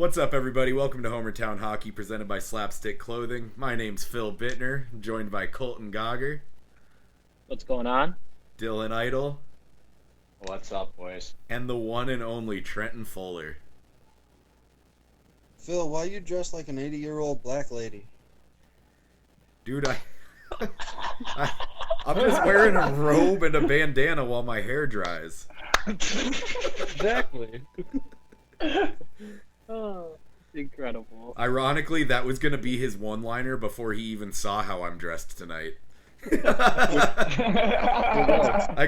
What's up, everybody? Welcome to Homertown Hockey, presented by Slapstick Clothing. My name's Phil Bittner, joined by Colton Gogger, What's going on? Dylan Idle, What's up, boys? and the one and only Trenton Fuller. Phil, why you dressed like an 80-year-old black lady? Dude, I'm just wearing a robe and a bandana while my hair dries. Exactly. Oh, incredible. Ironically, that was going to be his one-liner before he even saw how I'm dressed tonight. I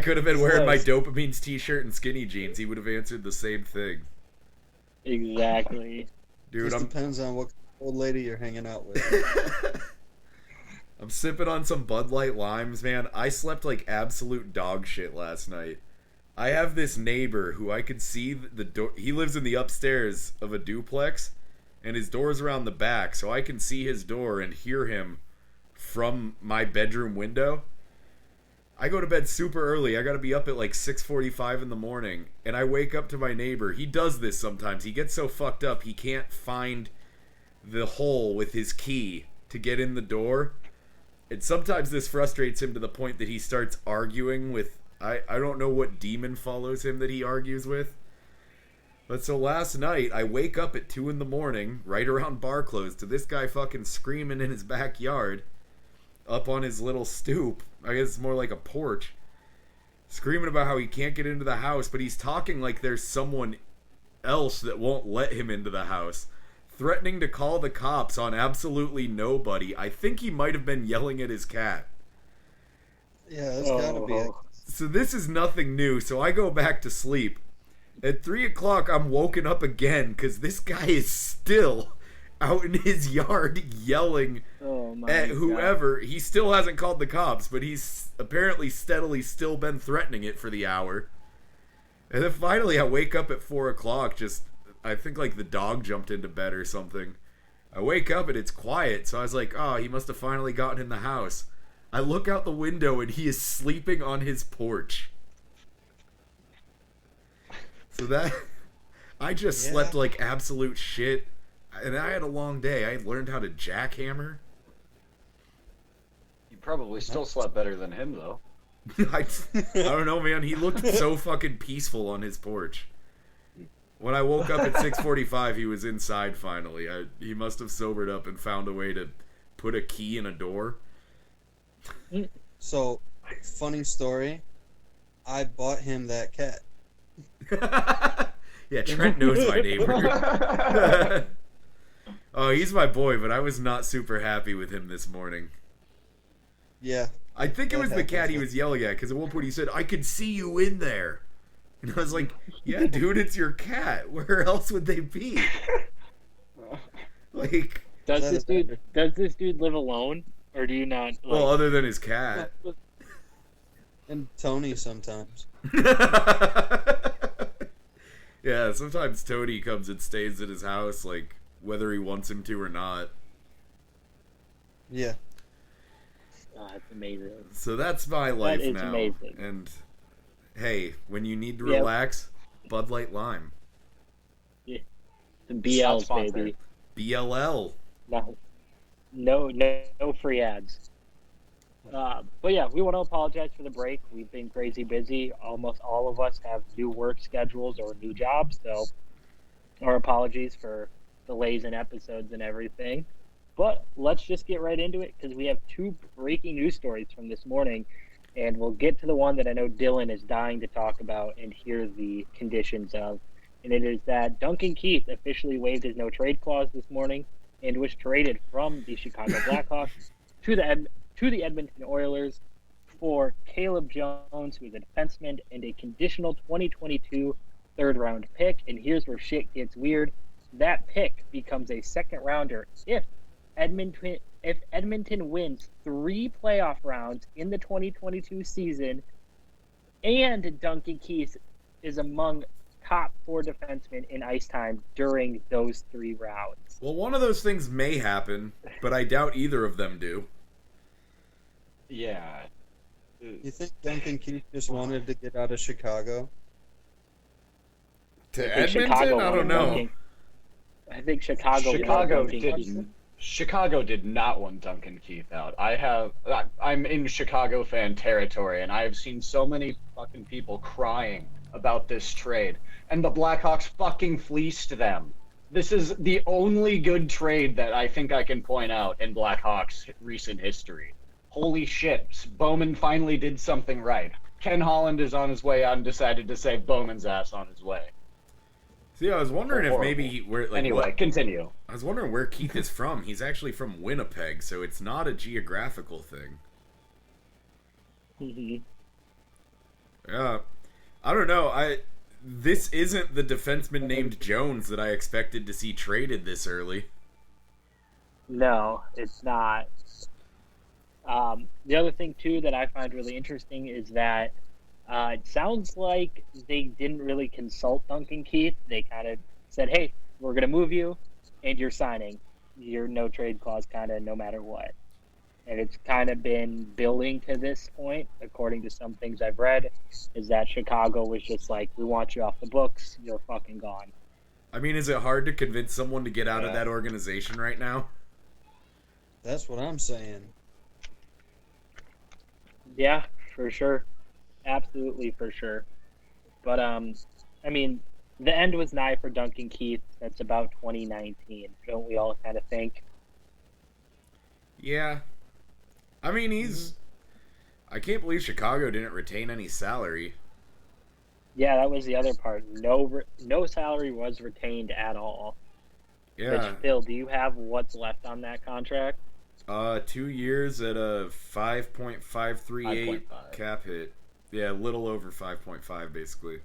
could have been wearing my Dopamines t-shirt and skinny jeans. He would have answered the same thing. Exactly. Dude, Just depends on what old lady you're hanging out with. I'm sipping on some Bud Light Limes, man. I slept like absolute dog shit last night. I have this neighbor who I could see the door. He lives in the upstairs of a duplex, and his door's around the back, so I can see his door and hear him from my bedroom window. I go to bed super early. I gotta be up at like 6:45 in the morning, and I wake up to my neighbor. He does this sometimes. He gets so fucked up he can't find the hole with his key to get in the door. And sometimes this frustrates him to the point that he starts arguing with, I don't know what demon follows him that he argues with. But so last night, I wake up at 2 in the morning, right around bar close, to this guy fucking screaming in his backyard, up on his little stoop. I guess it's more like a porch. Screaming about how he can't get into the house, but he's talking like there's someone else that won't let him into the house. Threatening to call the cops on absolutely nobody. I think he might have been yelling at his cat. Yeah, it's gotta be. So this is nothing new, so I go back to sleep. At 3 o'clock, I'm woken up again because this guy is still out in his yard yelling at whoever. God. He still hasn't called the cops, but he's apparently steadily still been threatening it for the hour. And then finally I wake up at 4 o'clock, I think like the dog jumped into bed or something. I wake up and it's quiet, so I was like, oh, he must have finally gotten in the house. I look out the window and he is sleeping on his porch. So that, I just slept like absolute shit. And I had a long day. I learned how to jackhammer. You probably still slept better than him, though. I don't know, man. He looked so fucking peaceful on his porch. When I woke up at 6:45, he was inside finally. He must have sobered up and found a way to put a key in a door. So, funny story. I bought him that cat. Yeah, Trent knows my neighbor. Oh, he's my boy, but I was not super happy with him this morning. Yeah. I think it was the cat he was yelling at, because at one point he said, I could see you in there. And I was like, yeah, dude, it's your cat. Where else would they be? Like, does this dude live alone, or do you not? Well, other than his cat. And Tony sometimes. Yeah, sometimes Tony comes and stays at his house, like, whether he wants him to or not. Yeah. Oh, that's amazing. So that's my life now. That is amazing. And hey, when you need to relax, Bud Light Lime. Yeah. The BLs, baby. BLL. No free ads. But yeah, we want to apologize for the break. We've been crazy busy. Almost all of us have new work schedules or new jobs, so our apologies for delays in episodes and everything. But let's just get right into it, because we have 2 breaking news stories from this morning, and we'll get to the one that I know Dylan is dying to talk about and hear the conditions of. And it is that Duncan Keith officially waived his no-trade clause this morning and was traded from the Chicago Blackhawks to the Edmonton Oilers for Caleb Jones, who is a defenseman, and a conditional 2022 third-round pick. And here's where shit gets weird. That pick becomes a second-rounder if Edmonton wins 3 playoff rounds in the 2022 season, and Duncan Keith is among top 4 defensemen in ice time during those 3 rounds. Well, one of those things may happen, but I doubt either of them do. Yeah. You think Duncan Keith just wanted to get out of Chicago? To Edmonton? I don't know. I think Chicago. Chicago did not want Duncan Keith out. I'm in Chicago fan territory, and I have seen so many fucking people crying about this trade, and the Blackhawks fucking fleeced them. This is the only good trade that I think I can point out in Blackhawks recent history. Holy shit, Bowman finally did something right. Ken Holland is on his way out and decided to save Bowman's ass on his way. See, I was wondering if maybe Anyway, continue. I was wondering where Keith is from. He's actually from Winnipeg, so it's not a geographical thing. Yeah, I don't know. This isn't the defenseman named Jones that I expected to see traded this early. No, it's not. The other thing, too, that I find really interesting is that it sounds like they didn't really consult Duncan Keith. They kind of said, hey, we're going to move you, and you're signing. Your no-trade clause kind of no matter what. And it's kind of been building to this point, according to some things I've read, is that Chicago was just like, we want you off the books, you're fucking gone. I mean, is it hard to convince someone to get out of that organization right now? That's what I'm saying. Yeah, for sure. Absolutely, for sure. But, I mean, the end was nigh for Duncan Keith. That's about 2019. Don't we all kind of think? Yeah. I mean, I can't believe Chicago didn't retain any salary. Yeah, that was the other part. No salary was retained at all. Yeah. But Phil, do you have what's left on that contract? 2 years at a 5.538 cap hit. Yeah, a little over 5.5 basically.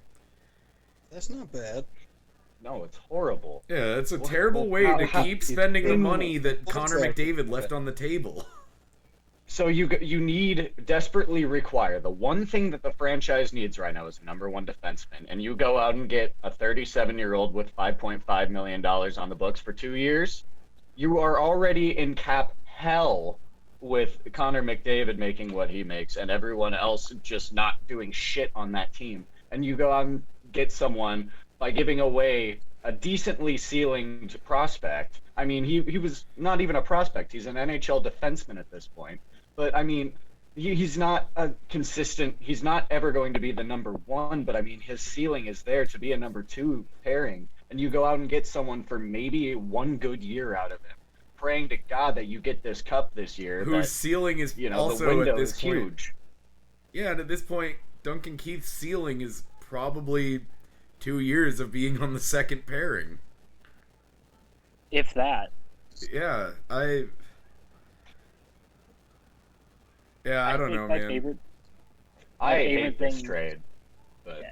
That's not bad. No, it's horrible. Yeah, it's a terrible way to keep spending the money that Connor McDavid left on the table. So you desperately require the one thing that the franchise needs right now is a number one defenseman, and you go out and get a 37-year-old with $5.5 million on the books for 2 years. You are already in cap hell with Connor McDavid making what he makes and everyone else just not doing shit on that team. And you go out and get someone by giving away a decently ceilinged prospect. I mean, he was not even a prospect. He's an NHL defenseman at this point. But, I mean, he's not a consistent, he's not ever going to be the number one, but, I mean, his ceiling is there to be a number two pairing. And you go out and get someone for maybe one good year out of him, praying to God that you get this cup this year. Whose ceiling is also the window at this is point huge. Yeah, and at this point, Duncan Keith's ceiling is probably 2 years of being on the second pairing. If that. Yeah, I don't know, man. I hate this trade, but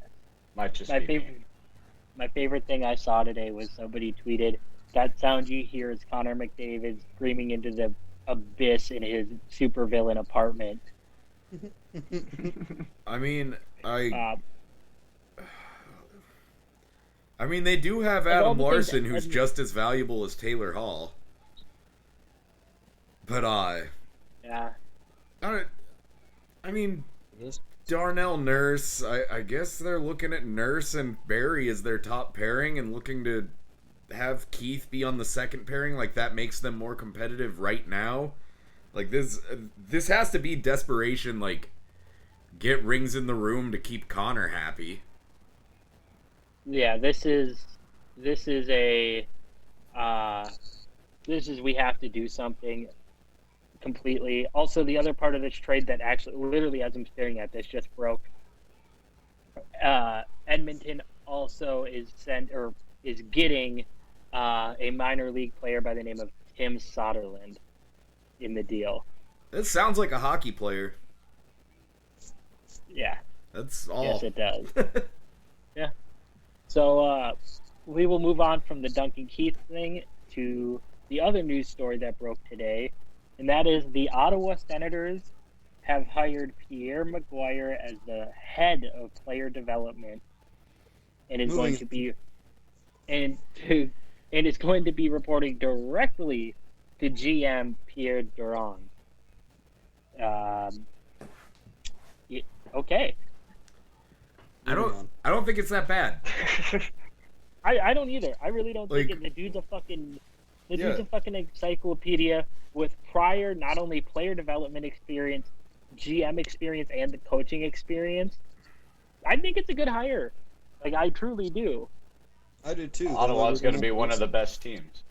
might just be me. My favorite thing I saw today was somebody tweeted, that sound you hear is Connor McDavid screaming into the abyss in his supervillain apartment. I mean, they do have Adam Larson, who's just as valuable as Taylor Hall. But, yeah. I mean, Darnell Nurse, I guess they're looking at Nurse and Barry as their top pairing and looking to have Keith be on the second pairing. Like, that makes them more competitive right now. Like, this has to be desperation, like, get rings in the room to keep Connor happy. Yeah, this is we have to do something completely. Also, the other part of this trade that actually, literally, as I'm staring at this, just broke. Edmonton also is getting a minor league player by the name of Tim Soderlund in the deal. This sounds like a hockey player. Yeah. That's all. Yes, it does. Yeah. So we will move on from the Duncan Keith thing to the other news story that broke today, and that is the Ottawa Senators have hired Pierre Maguire as the head of player development, and is going to be reporting directly to GM Pierre Durand. Okay. I don't think it's that bad. I don't either. I really don't think Like- it. The dude's a fucking Yeah. encyclopedia with prior not only player development experience, GM experience, and the coaching experience. I think it's a good hire. Like, I truly do. I do too. Ottawa's going to be one of the best teams.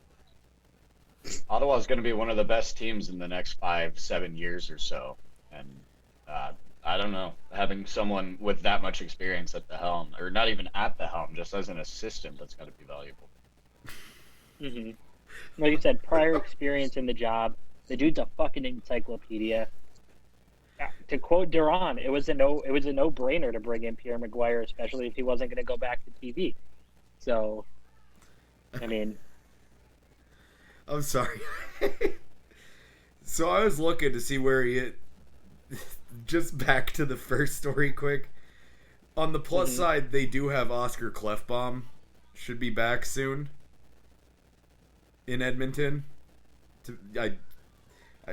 Ottawa's going to be one of the best teams in the next 5-7 years or so. And I don't know, having someone with that much experience at the helm, or not even at the helm, just as an assistant, that's got to be valuable. Hmm. Like you said, prior experience in the job. The dude's a fucking encyclopedia. To quote Duran, it was a no-brainer to bring in Pierre Maguire, especially if he wasn't going to go back to TV. So, I mean, I'm sorry. So I was looking to see where he hit. Just back to the first story quick. On the plus side, they do have Oscar Klefbom. Should be back soon. In Edmonton.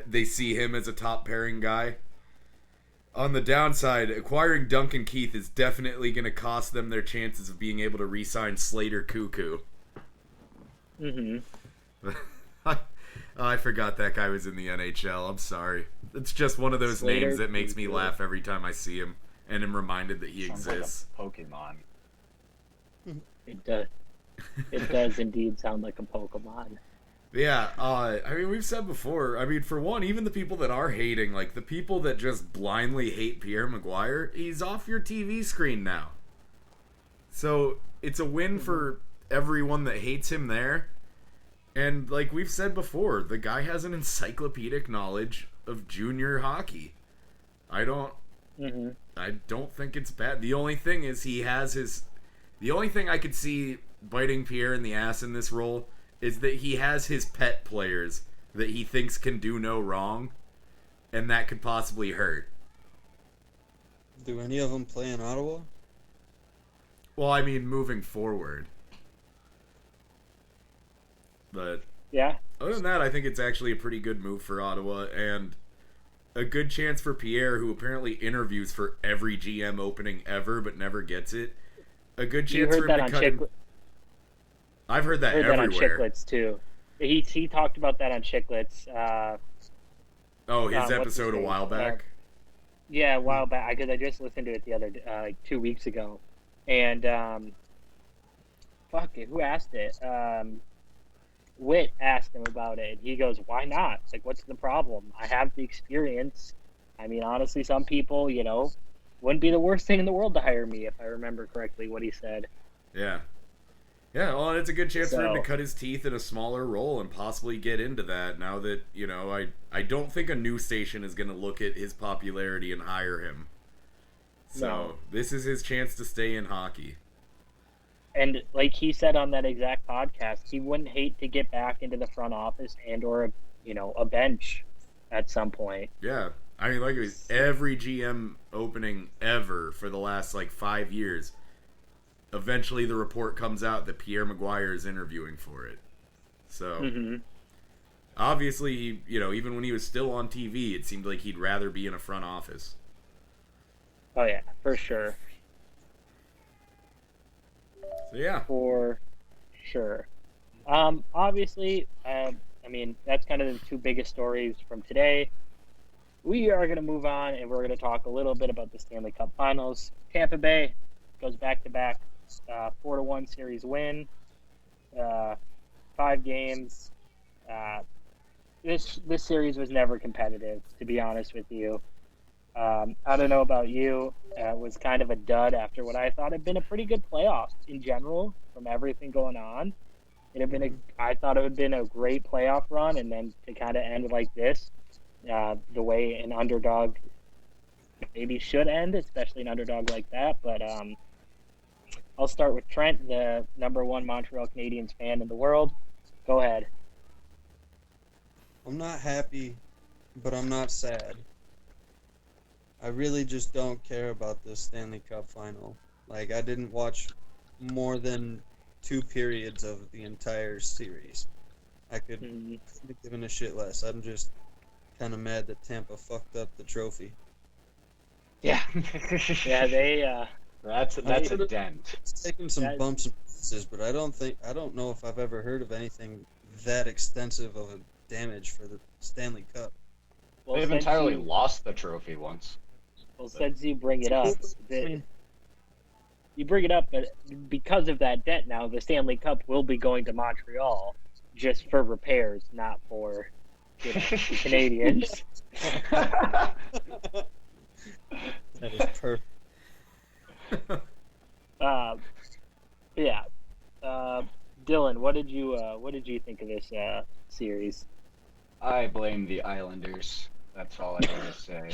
They see him as a top pairing guy. On the downside, acquiring Duncan Keith is definitely going to cost them their chances of being able to re-sign Slater Cuckoo. I forgot that guy was in the NHL. I'm sorry. It's just one of those Slater names that makes me Cuckoo. laugh every time I see him and am reminded that he Sounds exists. like a Pokemon. it does. It does indeed sound like a Pokemon. Yeah, I mean, we've said before, I mean, for one, even the people that are hating, like the people that just blindly hate Pierre Maguire, he's off your TV screen now. So it's a win for everyone that hates him there. And like we've said before, the guy has an encyclopedic knowledge of junior hockey. I don't think it's bad. The only thing is the only thing I could see biting Pierre in the ass in this role is that he has his pet players that he thinks can do no wrong, and that could possibly hurt. Do any of them play in Ottawa? Well, I mean, moving forward. But Yeah. other than that, I think it's actually a pretty good move for Ottawa, and a good chance for Pierre, who apparently interviews for every GM opening ever but never gets it. A good You chance heard for that him on to cut in. I've heard that heard that on everywhere. Chicklets too. He talked about that on Chicklets. Oh, his what's his episode a name? while back. Yeah, a while back, because I just listened to it the other like 2 weeks ago, and fuck it, who asked it? Witt asked him about it. He goes, "Why not? Like, what's the problem? I have the experience. I mean, honestly, some people, wouldn't be the worst thing in the world to hire me, if I remember correctly what he said." Yeah. Yeah, well, it's a good chance for him to So- cut his teeth in a smaller role and possibly get into that now that, I don't think a news station is going to look at his popularity and hire him. So, No. this is his chance to stay in hockey. And like he said on that exact podcast, he wouldn't hate to get back into the front office and or a bench at some point. Yeah. I mean, like, it was every GM opening ever for the last, 5 years. Eventually, the report comes out that Pierre Maguire is interviewing for it. So, obviously, even when he was still on TV, it seemed like he'd rather be in a front office. Oh yeah, for sure. So, yeah. For sure. Obviously, I mean, that's kind of the two biggest stories from today. We are going to move on, and we're going to talk a little bit about the Stanley Cup Finals. Tampa Bay goes back-to-back 4-1 series win. 5 games. This series was never competitive, to be honest with you. I don't know about you. It was kind of a dud after what I thought had been a pretty good playoffs in general from everything going on. I thought it would have been a great playoff run, and then to kind of end like this, the way an underdog maybe should end, especially an underdog like that. But I'll start with Trent, the #1 Montreal Canadiens fan in the world. Go ahead. I'm not happy, but I'm not sad. I really just don't care about this Stanley Cup Final. I didn't watch more than 2 periods of the entire series. I could be giving a shit less. I'm just kind of mad that Tampa fucked up the trophy. Yeah. Yeah, That's a dent. It's taken some That- bumps and bruises, but I don't know if I've ever heard of anything that extensive of a damage for the Stanley Cup. Well, They've since entirely you, lost the trophy once. well, since you bring it up, I mean, you bring it up, but because of that debt now, the Stanley Cup will be going to Montreal just for repairs, not for the Canadians. that is perfect. Yeah. Dylan, what did you think of this series? I blame the Islanders. That's all I gotta say.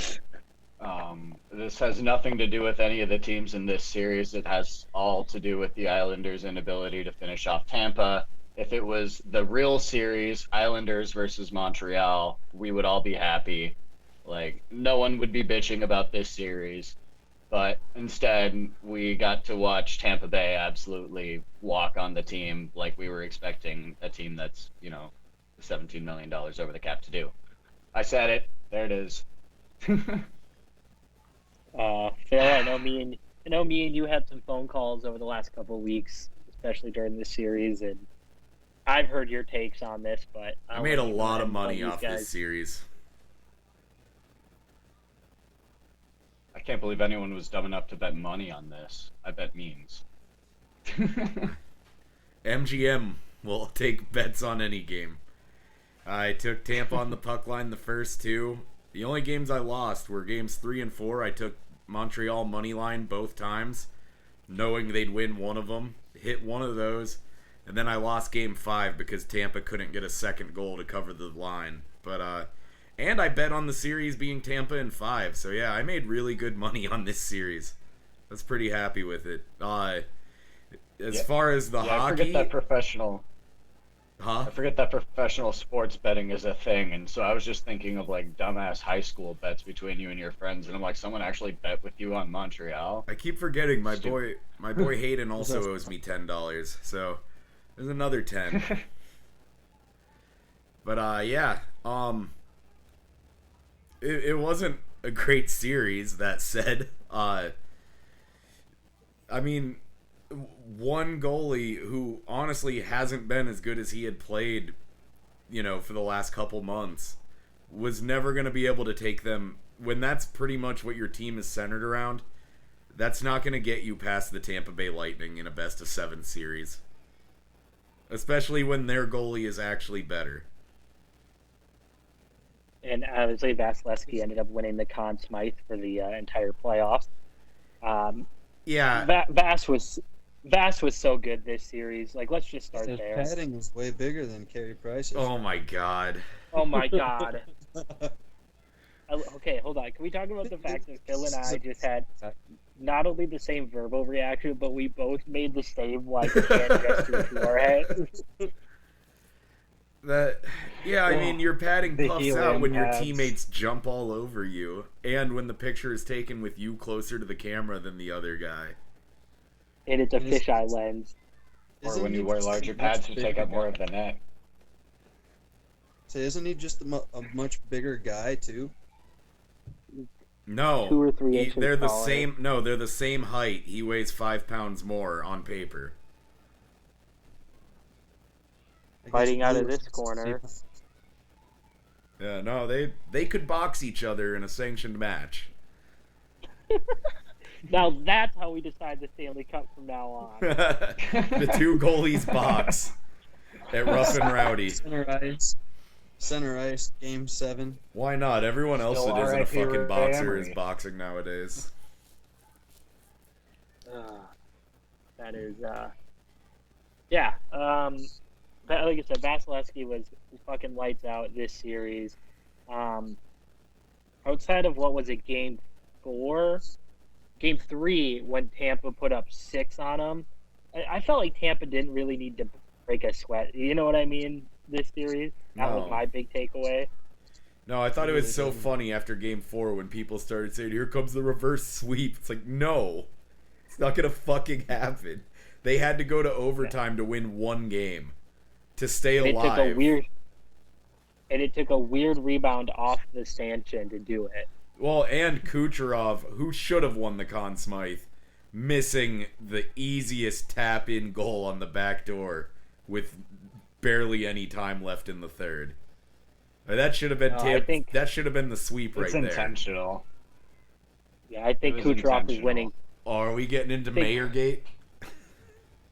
This has nothing to do with any of the teams in this series. It has all to do with the Islanders' inability to finish off Tampa. If it was the real series, Islanders versus Montreal, we would all be happy. Like, no one would be bitching about this series. But instead, we got to watch Tampa Bay absolutely walk on the team like we were expecting a team that's, $17 million over the cap to do. I said it. There it is. Phil, I know me and you had some phone calls over the last couple of weeks, especially during this series, and I've heard your takes on this, but I made a lot of money off this series. I can't believe anyone was dumb enough to bet money on this. I bet memes. MGM will take bets on any game. I took Tampa on the puck line the first two. The only games I lost were games 3 and 4. I took Montreal money line both times, knowing they'd win one of them. Hit one of those, and then I lost game 5 because Tampa couldn't get a second goal to cover the line. But and I bet on the series being Tampa in 5. So yeah, I made really good money on this series. I was pretty happy with it. As far as the hockey, I forget that professional sports betting is a thing, and so I was just thinking of like dumbass high school bets between you and your friends, and I'm like, someone actually bet with you on Montreal. I keep forgetting my boy Hayden also owes me $10, so there's another 10. But yeah, it wasn't a great series. That said, I mean, one goalie who honestly hasn't been as good as he had played, for the last couple months, was never going to be able to take them. When that's pretty much what your team is centered around, that's not going to get you past the Tampa Bay Lightning in a best-of-7 series. Especially when their goalie is actually better. And obviously Vasilevsky ended up winning the Conn Smythe for the entire playoffs. Yeah. Vass was so good this series. Like, let's just start His there. padding was way bigger than Carey Price's. Oh my god. Oh my god. Okay, hold on. Can we talk about the fact that Phil and I just had not only the same verbal reaction, but we both made the same like hand gesture to our head. I mean, your padding The puffs helium out when your pads. teammates jump all over you, and when the picture is taken with you closer to the camera than the other guy. And it's a fisheye lens. Or when you wear larger pads to take up more of the net. So isn't he just a much bigger guy too? No, 2 or 3 inches they're the taller. same. No, they're the same height. He weighs 5 pounds more on paper. I guess Fighting out of Blue this was corner. the same. Yeah, no, they could box each other in a sanctioned match. Now that's how we decide the Stanley Cup from now on. The two goalies box at Rough and Rowdy. Center ice, Game 7. Why not? Everyone else Still that isn't a RIP fucking Ray boxer Emery. is boxing nowadays. That is, yeah. Like I said, Vasilevsky was fucking lights out this series. Outside of what was it, Game 4, Game 3, when Tampa put up 6 on them, I felt like Tampa didn't really need to break a sweat. You know what I mean? This series, that was No. my big takeaway. No, I thought it was so funny after Game 4 when people started saying, "Here comes the reverse sweep." It's like, no, it's not gonna fucking happen. They had to go to overtime to win one game to stay And alive. it took a weird rebound off the stanchion to do it. Well, and Kucherov, who should have won the Conn Smythe, missing the easiest tap-in goal on the back door with barely any time left in the third. That should have been that should have been the sweep right It's there. intentional. Yeah, I think It was Kucherov is intentional. winning. Oh, are we getting into Mayorgate?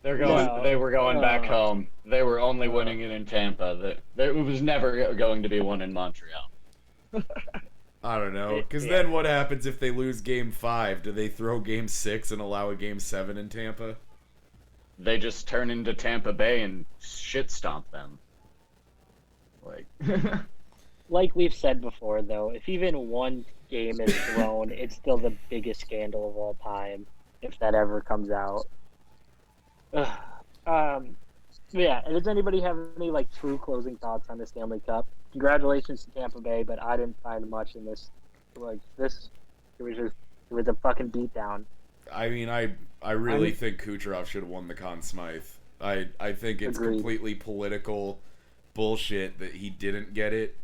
They're going. No. They were going back home. They were only winning it in Tampa. It was never going to be one in Montreal. I don't know. Because Yeah. then what happens if they lose Game 5? Do they throw Game 6 and allow a Game 7 in Tampa? They just turn into Tampa Bay and shit stomp them. Like, Like we've said before, though, if even one game is thrown, it's still the biggest scandal of all time, if that ever comes out. Yeah, and does anybody have any like true closing thoughts on the Stanley Cup? Congratulations to Tampa Bay, but I didn't find much in this. Like this, it was a fucking beatdown. I mean, I really think Kucherov should have won the Conn Smythe. I think it's Agreed. completely political bullshit that he didn't get it.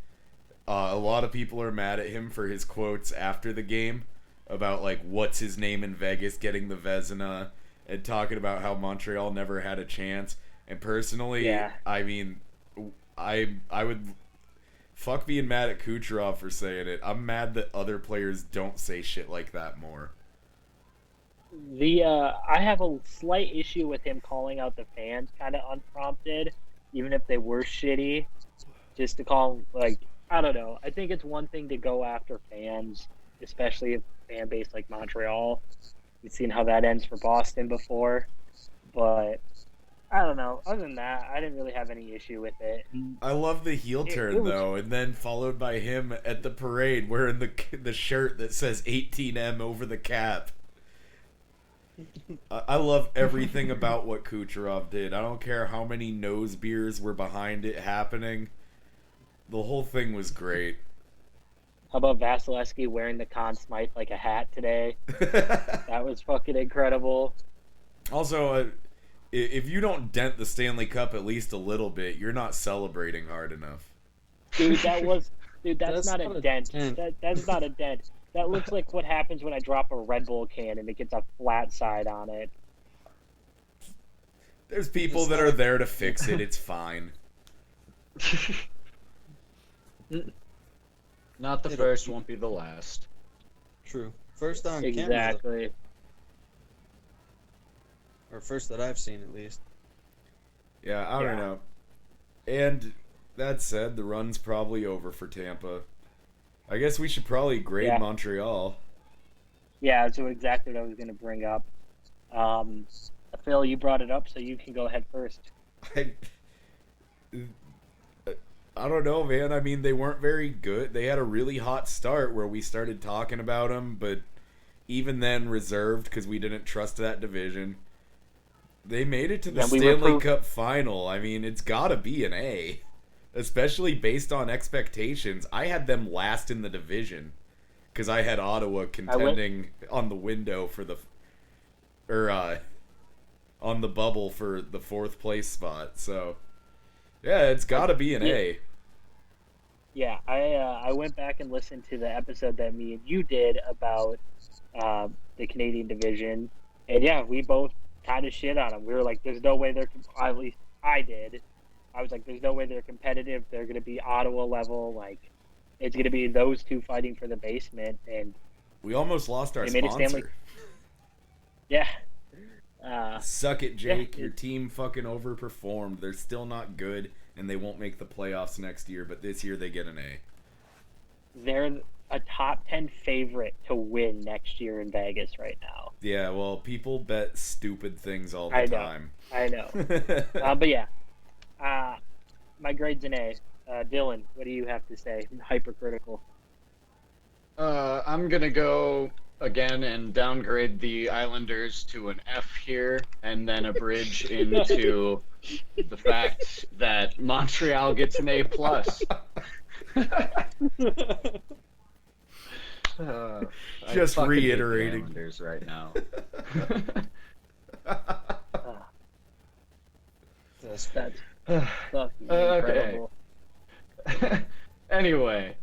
A lot of people are mad at him for his quotes after the game about like what's his name in Vegas getting the Vezina and talking about how Montreal never had a chance. And personally, Yeah. I mean, I would fuck being mad at Kucherov for saying it. I'm mad that other players don't say shit like that more. I have a slight issue with him calling out the fans kind of unprompted, even if they were shitty. Just to call like I don't know. I think it's one thing to go after fans, especially a fan base like Montreal. We've seen how that ends for Boston before, but I don't know. Other than that, I didn't really have any issue with it. I love the heel turn it was- though, and then followed by him at the parade wearing the shirt that says 18M over the cap. I love everything about what Kucherov did. I don't care how many nose beers were behind it happening. The whole thing was great. How about Vasilevsky wearing the Conn Smythe like a hat today? That was fucking incredible. Also, if you don't dent the Stanley Cup at least a little bit, you're not celebrating hard enough. Dude, that's not a dent. dent. That's not a dent. That looks like what happens when I drop a Red Bull can and it gets a flat side on it. There's people that are there to fix it. It's fine. not the It'll first, be- won't be the last. True. First on camera, Exactly. or first that I've seen at least. Yeah, I don't Yeah. know. And that said, the run's probably over for Tampa. I guess we should probably grade Yeah. Montreal. Yeah, that's exactly what I was going to bring up. Phil, you brought it up, so you can go ahead first. I don't know, man. I mean, they weren't very good. They had a really hot start where we started talking about them, but even then reserved because we didn't trust that division. They made it to the Yeah, we Stanley reproved- Cup Final. I mean, it's got to be an A, especially based on expectations. I had them last in the division because I had Ottawa contending on the window for the on the bubble for the 4th place spot. So, yeah, it's got to be an A. Yeah, I went back and listened to the episode that me and you did about the Canadian division, and yeah, we both kind of shit on them. We were like, "There's no way they're." At least I did. I was like, "There's no way they're competitive. They're going to be Ottawa level. Like, it's going to be those two fighting for the basement." And We almost lost our They made it sponsor. Stanley- yeah, Suck it, Jake. Yeah. Your team fucking overperformed. They're still not good, and they won't make the playoffs next year, but this year they get an A. they're a top 10 favorite to win next year in Vegas right now. Yeah, well, people bet stupid things all the I know. time. I know. But yeah, my grade's an A. Dylan, what do you have to say? Hypercritical. I'm gonna go again and downgrade the Islanders to an F here, and then a bridge into the fact that Montreal gets an A plus. I Just fucking hate the reiterating. Islanders right now. That's That's fucking Okay. incredible. Anyway,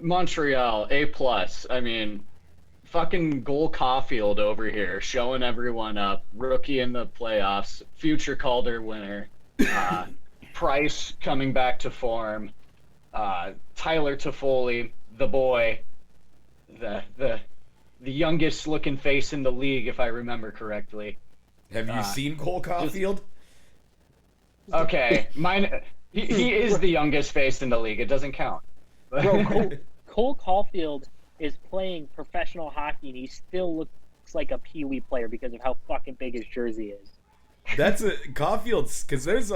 Montreal A plus. I mean, fucking Cole Caulfield over here showing everyone up. Rookie in the playoffs, future Calder winner. Price coming back to form. Tyler Toffoli, the boy, the youngest looking face in the league, if I remember correctly. Have you seen Cole Caulfield? Okay, mine. He is the youngest face in the league. It doesn't count. Bro, Cole Caulfield is playing professional hockey, and he still looks like a Pee-wee player because of how fucking big his jersey is. That's Caulfield's, because there's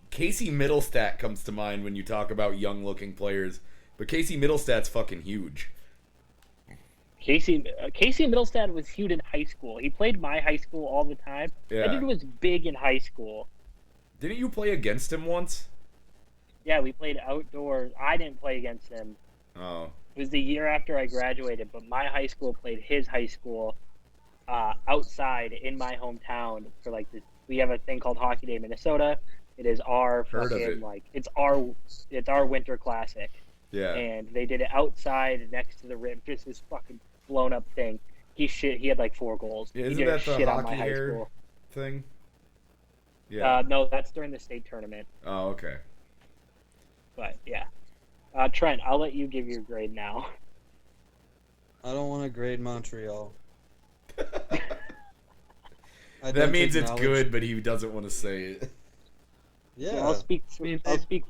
Casey Middlestat comes to mind when you talk about young-looking players, but Casey Middlestat's fucking huge. Casey Middlestat was huge in high school. He played my high school all the time. Yeah. That dude was big in high school. Didn't you play against him once? Yeah, we played outdoors. I didn't play against him. Oh. It was the year after I graduated, but my high school played his high school outside in my hometown for like this. We have a thing called Hockey Day Minnesota. It is our Heard of fucking it. it's our winter classic. Yeah. And they did it outside next to the rim, just this fucking blown up thing. He had like 4 goals. Yeah, he isn't did that the shit on hockey my high hair school. thing? Yeah. No, that's during the state tournament. Oh, okay. But yeah, Trent, I'll let you give your grade now. I don't want to grade Montreal. I That don't means it's acknowledge- good, but he doesn't want to say it. Yeah, I'll speak. I mean, I'll speak.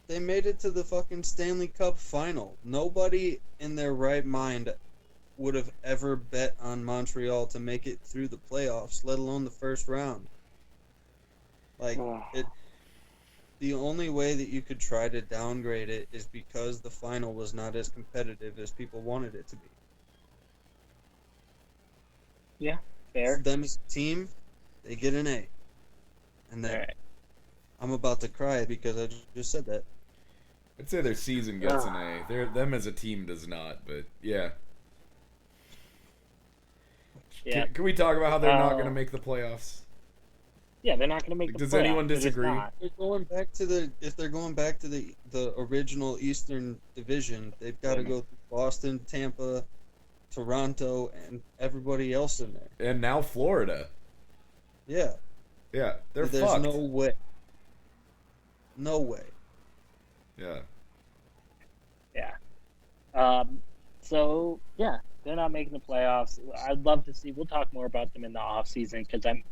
they made it to the fucking Stanley Cup Final. Nobody in their right mind would have ever bet on Montreal to make it through the playoffs, let alone the first round. Like, the only way that you could try to downgrade it is because the final was not as competitive as people wanted it to be. Fair. Them as a team, they get an A. And then Alright. I'm about to cry because I just said that. I'd say their season gets an A. Them as a team does not, but yeah. Yeah. Can we talk about how they're not going to make the playoffs? Yeah, they're not going to make the Does playoffs. anyone They're just disagree? not. If they're going back to the original Eastern Division, they've got to go through Boston, Tampa, Toronto, and everybody else in there. And now Florida. Yeah, Yeah, they're there's fucked. no way. No way. Yeah. Yeah. So yeah, they're not making the playoffs. I'd love to see. We'll talk more about them in the off season because I'm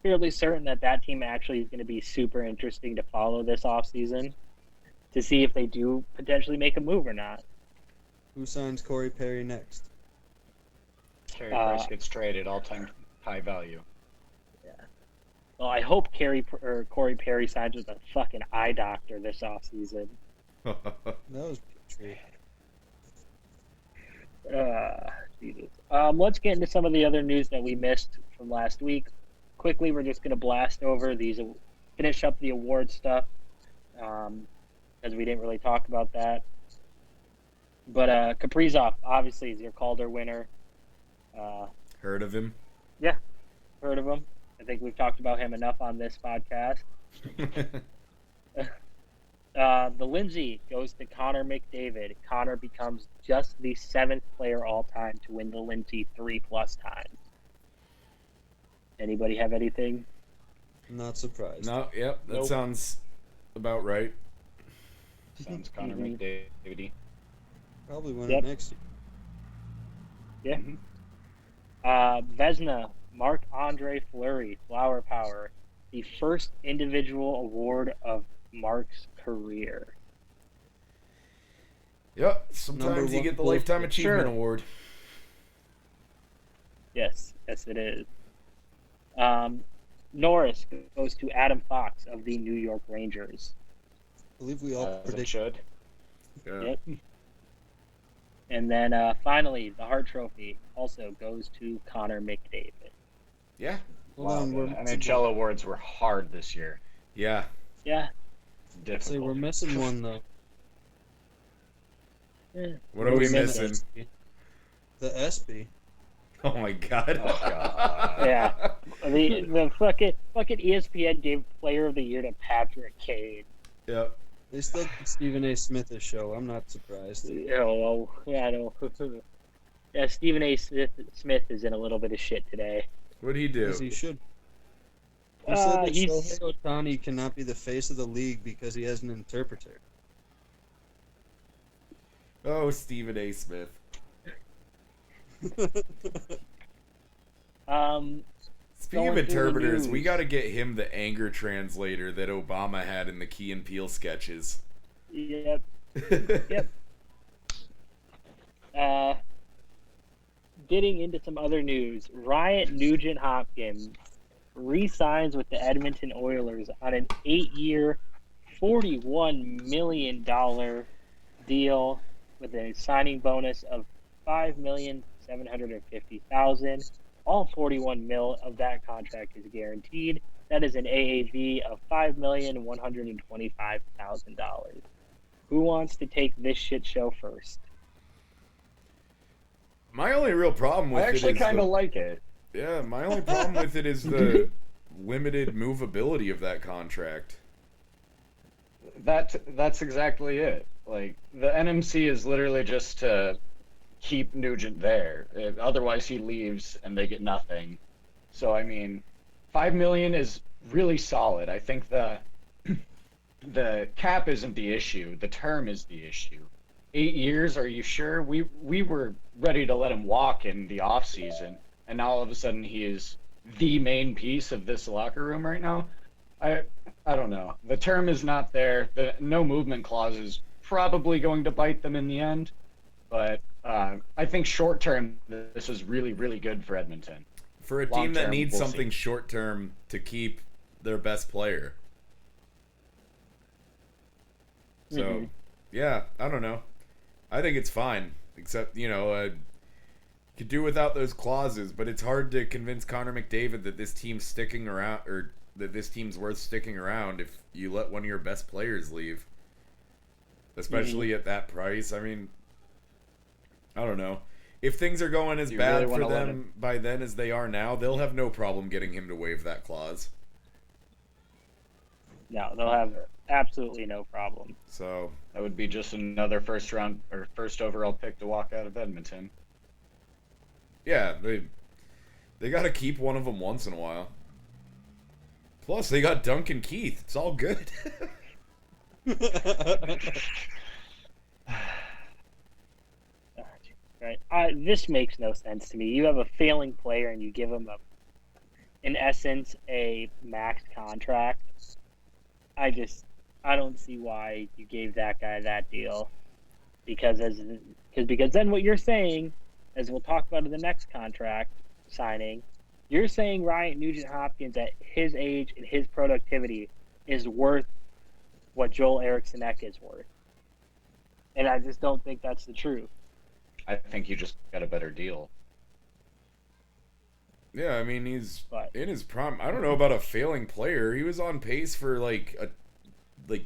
fairly certain that team actually is going to be super interesting to follow this off season to see if they do potentially make a move or not. Who signs Corey Perry next? Carey Price gets traded, all-time high value. Well, I hope Corey Perry signs with a fucking eye doctor this off season. That was true. Jesus. Let's get into some of the other news that we missed from last week. Quickly, we're just going to blast over these, finish up the award stuff, because we didn't really talk about that. But Kaprizov, obviously, is your Calder winner. Heard of him? Heard of him? I think we've talked about him enough on this podcast. The Lindsay goes to Connor McDavid. Connor becomes just the 7th player all time to win the Lindsay 3+ times. Anybody have anything? Not surprised. No, yep, that Nope. sounds about right. Sounds Connor Mhm. McDavid. Probably win Yep. it next year. Yeah. Vezina, Marc-Andre Fleury, Flower Power, the first individual award of Mark's career. Yep, sometimes Number you one get the goal Lifetime scorer. Achievement Sure. Award. Yes, it is. Norris goes to Adam Fox of the New York Rangers. I believe we all As it predict. should. Yeah. Yep. And then finally, the Hart Trophy also goes to Connor McDavid. Yeah. Hold Wow, on, the we're NHL awards were hard this year. Yeah. Yeah. Difficult. say we're missing one though. What are we We're missing? The ESPY. Oh my god. Oh, God. Yeah. The fucking ESPN gave Player of the Year to Patrick Kane. Yep. They still give Stephen A. Smith a show. I'm not surprised. Oh, I don't. Stephen A. Smith is in a little bit of shit today. What'd he do? As he should. He said that He's Shohei Ohtani cannot be the face of the league because he has an interpreter. Oh, Stephen A. Smith. Speaking of Going through the interpreters, we news. got to get him the anger translator that Obama had in the Key and Peele sketches. Yep. Yep. Getting into some other news, Ryan Nugent-Hopkins re-signs with the Edmonton Oilers on an 8-year, $41 million deal with a signing bonus of $5,750,000. All 41 mil of that contract is guaranteed. That is an AAV of $5,125,000. Who wants to take this shit show first? My only real problem with I actually it is kind of like it. yeah, my only problem with it is the limited movability of that contract. That's exactly it. Like the NMC is literally just to keep Nugent there. Otherwise, he leaves and they get nothing. So I mean, 5 million is really solid. I think the cap isn't the issue. The term is the issue. 8 years? Are you sure? We were ready to let him walk in the off season, and now all of a sudden he is the main piece of this locker room right now. I don't know. The term is not there. The no movement clause is probably going to bite them in the end, but I think short term this is really really good for Edmonton. For a Long team that term, needs we'll something see. short term to keep their best player. So, Mhm. yeah, I don't know. I think it's fine, except, could do without those clauses, but it's hard to convince Connor McDavid that this team's sticking around, or that this team's worth sticking around if you let one of your best players leave. Especially at that price. I mean, I don't know. If things are going as You bad really for wanna let them by then as they are now, they'll have no problem getting him to waive that clause. No, they'll have absolutely no problem. So, That would be just another first round or first overall pick to walk out of Edmonton. yeah, they got to keep one of them once in a while. Plus, they got Duncan Keith. It's all good. Right? This makes no sense to me. You have a failing player and you give him in essence, a max contract. I don't see why you gave that guy that deal, because then what you're saying, as we'll talk about in the next contract signing, you're saying Ryan Nugent-Hopkins at his age and his productivity is worth what Joel Eriksson Ek is worth, and I just don't think that's the truth. I think you just got a better deal. Yeah, I mean, he's But in his prime. I don't know about a failing player. He was on pace for like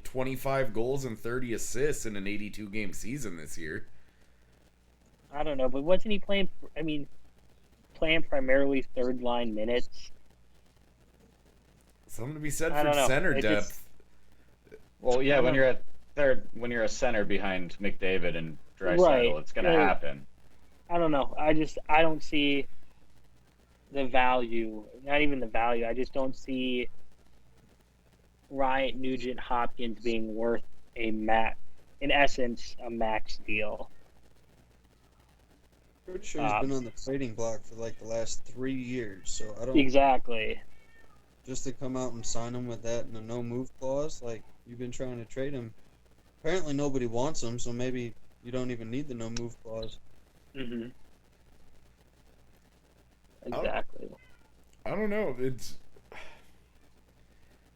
25 goals and 30 assists in an 82 game season this year. I don't know, but wasn't he playing? I mean, playing primarily third line minutes. Something to be said I for don't know. center It depth. just- Well, yeah, I when don't- you're at third, when you're a center behind McDavid and Draisaitl, Right, it's gonna right. happen. I don't know. I don't see the value. Not even the value. I just don't see Ryan Nugent-Hopkins being worth in essence, a max deal. Pretty sure he's been on the trading block for like the last 3 years, so I don't. Exactly. Just to come out and sign him with that and a no move clause, like you've been trying to trade him. Apparently nobody wants him, so maybe you don't even need the no move clause. Mm-hmm. Exactly. I don't know. It's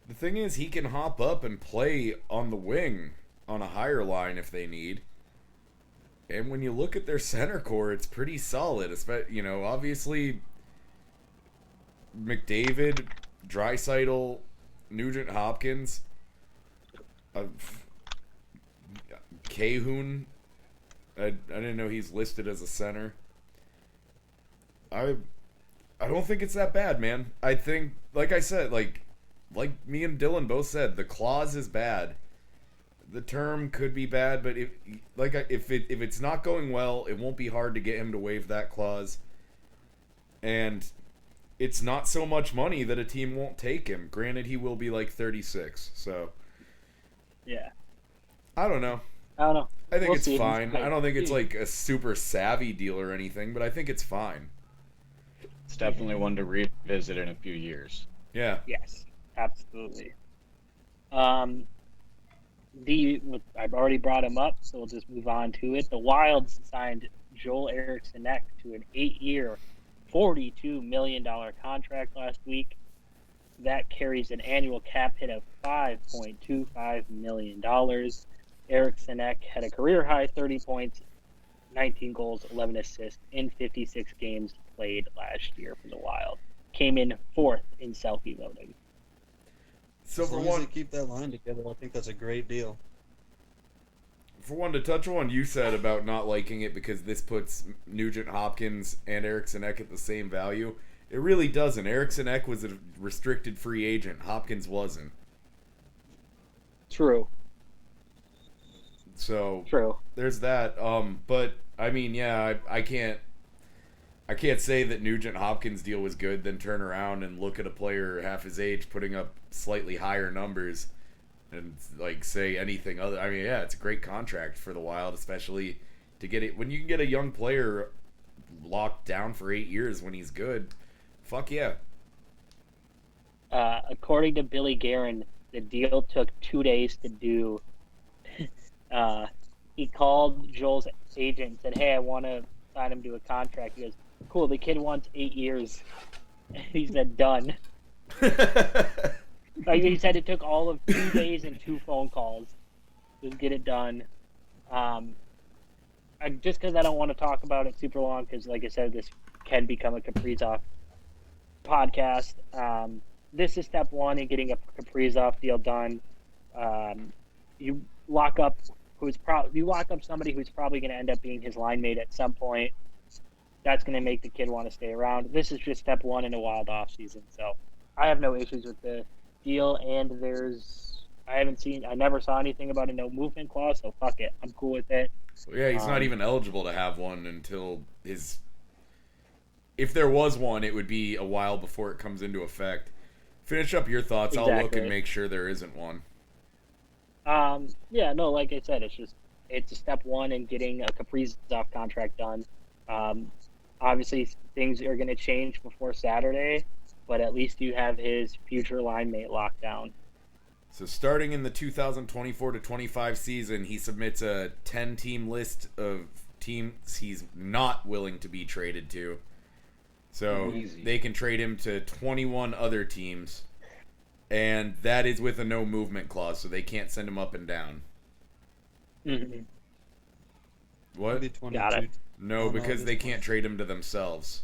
the thing is he can hop up and play on the wing on a higher line if they need. And when you look at their center core, it's pretty solid. Obviously McDavid, Draisaitl, Nugent Hopkins, Cahoon. I didn't know he's listed as a center. I don't think it's that bad, man. I think, like I said, like me and Dylan both said, the clause is bad. the term could be bad, but if it's not going well, it won't be hard to get him to waive that clause. And it's not so much money that a team won't take him. Granted, he will be like 36, so Yeah. I don't know. I don't know. I think We'll it's see. fine. I don't think it's like a super savvy deal or anything, but I think it's fine. It's definitely one to revisit in a few years. Yeah. Yes, absolutely. I've already brought him up, so we'll just move on to it. The Wilds signed Joel Eriksson to an 8-year, $42 million contract last week. That carries an annual cap hit of $5.25 million. Eriksson had a career-high 30 points, 19 goals, 11 assists in 56 games played last year for the Wild. Came in 4th in selfie voting. So as for long as one, they keep that line together, I think that's a great deal. to touch on you said about not liking it because this puts Nugent Hopkins and Eriksson at the same value. It really doesn't. Eriksson was a restricted free agent. Hopkins wasn't. True. So True. there's that. But I mean, yeah, I can't say that Nugent Hopkins' deal was good, then turn around and look at a player half his age putting up slightly higher numbers and like say anything other. I mean, yeah, it's a great contract for the Wild, especially to get it when you can get a young player locked down for 8 years when he's good. Fuck yeah. According to Billy Guerin, the deal took 2 days to do. He called Joel's agent and said, "Hey, I want to sign him to a contract." He goes, "Cool, the kid wants 8 years." He said, "Done." Like he said, it took all of 2 days and 2 phone calls to get it done. Just because I don't want to talk about it super long, because like I said, this can become a Kaprizov podcast. This is step one in getting a Kaprizov deal done. You lock up somebody who's probably going to end up being his line mate at some point. That's going to make the kid want to stay around. This is just step one in a Wild off season, so I have no issues with the deal. And I never saw anything about a no movement clause, so fuck it, I'm cool with it. Well, yeah, he's not even eligible to have one until his. If there was one, it would be a while before it comes into effect. Finish up your thoughts. Exactly. I'll look and make sure there isn't one. Yeah, no, like I said, it's a step one in getting a Kaprizov contract done. Obviously, things are going to change before Saturday, but at least you have his future line mate locked down. So starting in the 2024-25 season, he submits a 10-team list of teams he's not willing to be traded to. So Easy. they can trade him to 21 other teams, and that is with a no movement clause, so they can't send him up and down. Mm-hmm. What? Maybe 22. Got it. No, because they can't trade him to themselves.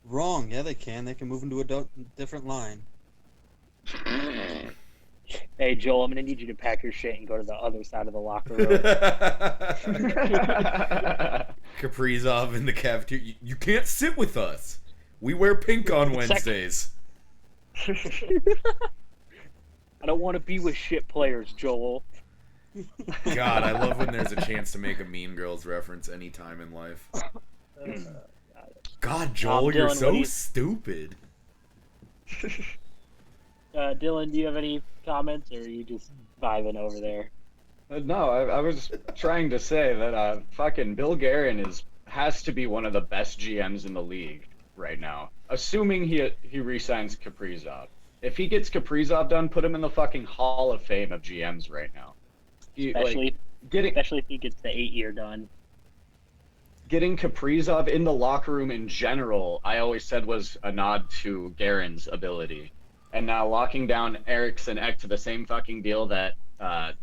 Wrong. Yeah, they can. They can move into a different line. Hey, Joel, I'm going to need you to pack your shit and go to the other side of the locker room. Kaprizov in the cafeteria. You can't sit with us. We wear pink on Wednesdays. I don't want to be with shit players, Joel. God, I love when there's a chance to make a Mean Girls reference anytime in life. God, Joel, you're Dylan, so stupid. Dylan, do you have any comments, or are you just vibing over there? No, I was trying to say that fucking Bill Guerin has to be one of the best GMs in the league right now. Assuming he re-signs Kaprizov. If he gets Kaprizov done, put him in the fucking Hall of Fame of GMs right now. Especially if he gets the 8-year done. Getting Kaprizov in the locker room in general, I always said was a nod to Guerin's ability. And now locking down Eriksson Ek to the same fucking deal that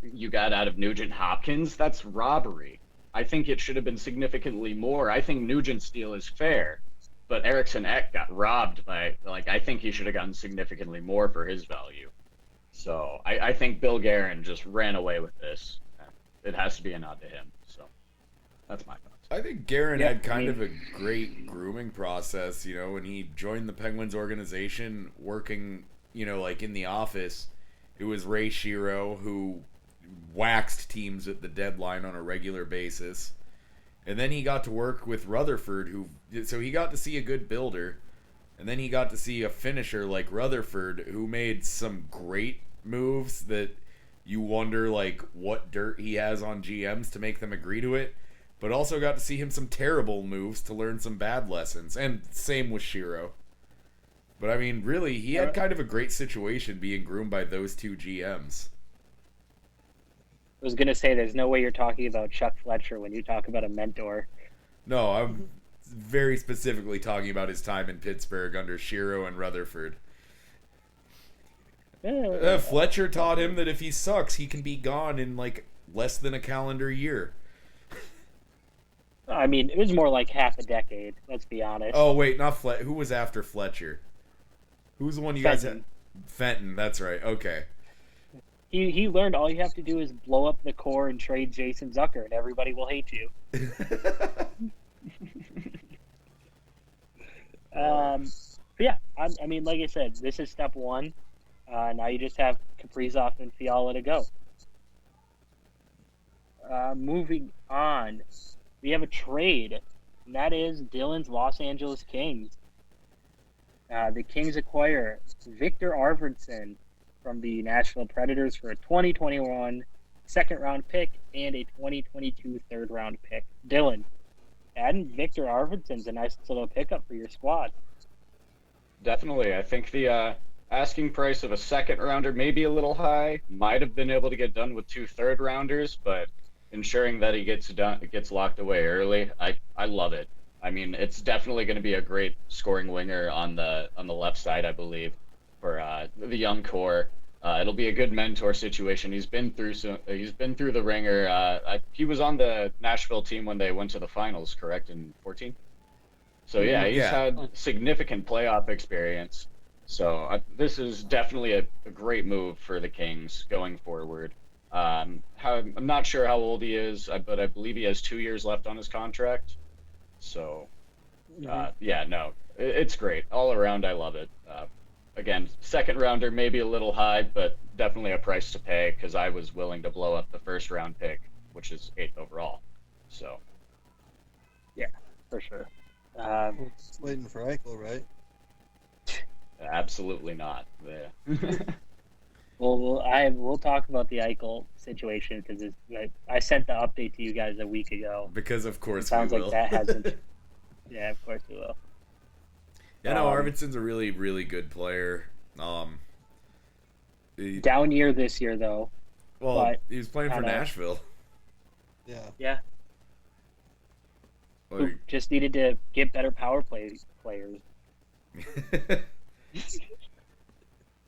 you got out of Nugent Hopkins, that's robbery. I think it should have been significantly more. I think Nugent's deal is fair, but Eriksson Ek got robbed by, I think he should have gotten significantly more for his value. So I think Bill Guerin just ran away with this. It has to be a nod to him. So that's my thoughts. I think Guerin had kind of a great grooming process, when he joined the Penguins organization, working, in the office. It was Ray Shero who waxed teams at the deadline on a regular basis. And then he got to work with Rutherford, so he got to see a good builder. And then he got to see a finisher like Rutherford, who made some great moves that you wonder, like, what dirt he has on GMs to make them agree to it. But also got to see him some terrible moves to learn some bad lessons. And same with Shiro. But, I mean, really, he had kind of a great situation being groomed by those two GMs. I was going to say, there's no way you're talking about Chuck Fletcher when you talk about a mentor. No, I'm very specifically talking about his time in Pittsburgh under Shiro and Rutherford. Fletcher taught him that if he sucks, he can be gone in, like, less than a calendar year. I mean, it was more like half a decade, let's be honest. Oh, wait, not Fletcher. Who was after Fletcher? Who was the one you guys had? Fenton, that's right. Okay. He learned all you have to do is blow up the core and trade Jason Zucker, and everybody will hate you. But yeah, I mean, like I said, this is step one. Now you just have Kaprizov and Fiala to go. Moving on, we have a trade, and that is Dylan's Los Angeles Kings. The Kings acquire Victor Arvidsson from the Nashville Predators for a 2021 second-round pick and a 2022 third-round pick. Dylan, adding Victor Arvidsson's a nice little pickup for your squad. Definitely. I think the asking price of a second-rounder may be a little high. Might have been able to get done with 2 third-rounders, but ensuring that he gets locked away early, I love it. I mean, it's definitely going to be a great scoring winger on the left side, I believe, for the young core. It'll be a good mentor situation. He's been through the ringer. He was on the Nashville team when they went to the finals, correct, in 2014. So yeah, he's had significant playoff experience. So this is definitely a great move for the Kings going forward. I'm not sure how old he is, but I believe he has 2 years left on his contract. So, it's great. All around, I love it. Again, second rounder, maybe a little high, but definitely a price to pay because I was willing to blow up the first round pick, which is 8th overall. So, yeah, for sure. Just waiting for Eichel, right? Absolutely not. Yeah. We'll talk about the Eichel situation because I sent the update to you guys a week ago. Because of course Sounds we like will. that hasn't. Yeah, of course we will. Yeah, no, Arvidsson's a really, really good player. Down year this year, though. Well, he was playing for Nashville. Yeah. Yeah. Who just needed to get better power play players.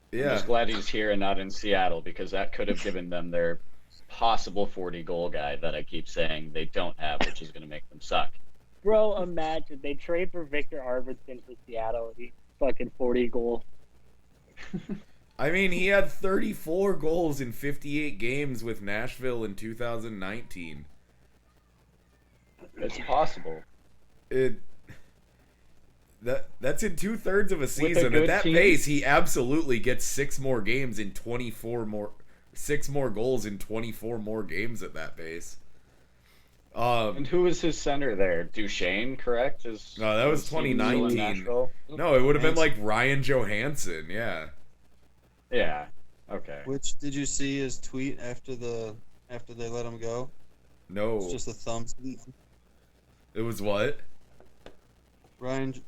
I'm just glad he's here and not in Seattle because that could have given them their possible 40-goal guy that I keep saying they don't have, which is going to make them suck. Bro, imagine they trade for Victor Arvidsson for Seattle. He fucking 40 goal. I mean, he had 34 goals in 58 games with Nashville in 2019. It's possible. That's in 2/3 of a season. At that pace, he absolutely gets 6 more goals in 24 more games at that pace. And who was his center there? Duchesne, correct? No, that was 2019. No, it would have been like Ryan Johansson. Yeah. Yeah. Okay. Which did you see his tweet after they let him go? No. It's just a thumbs. It was what? Ryan, he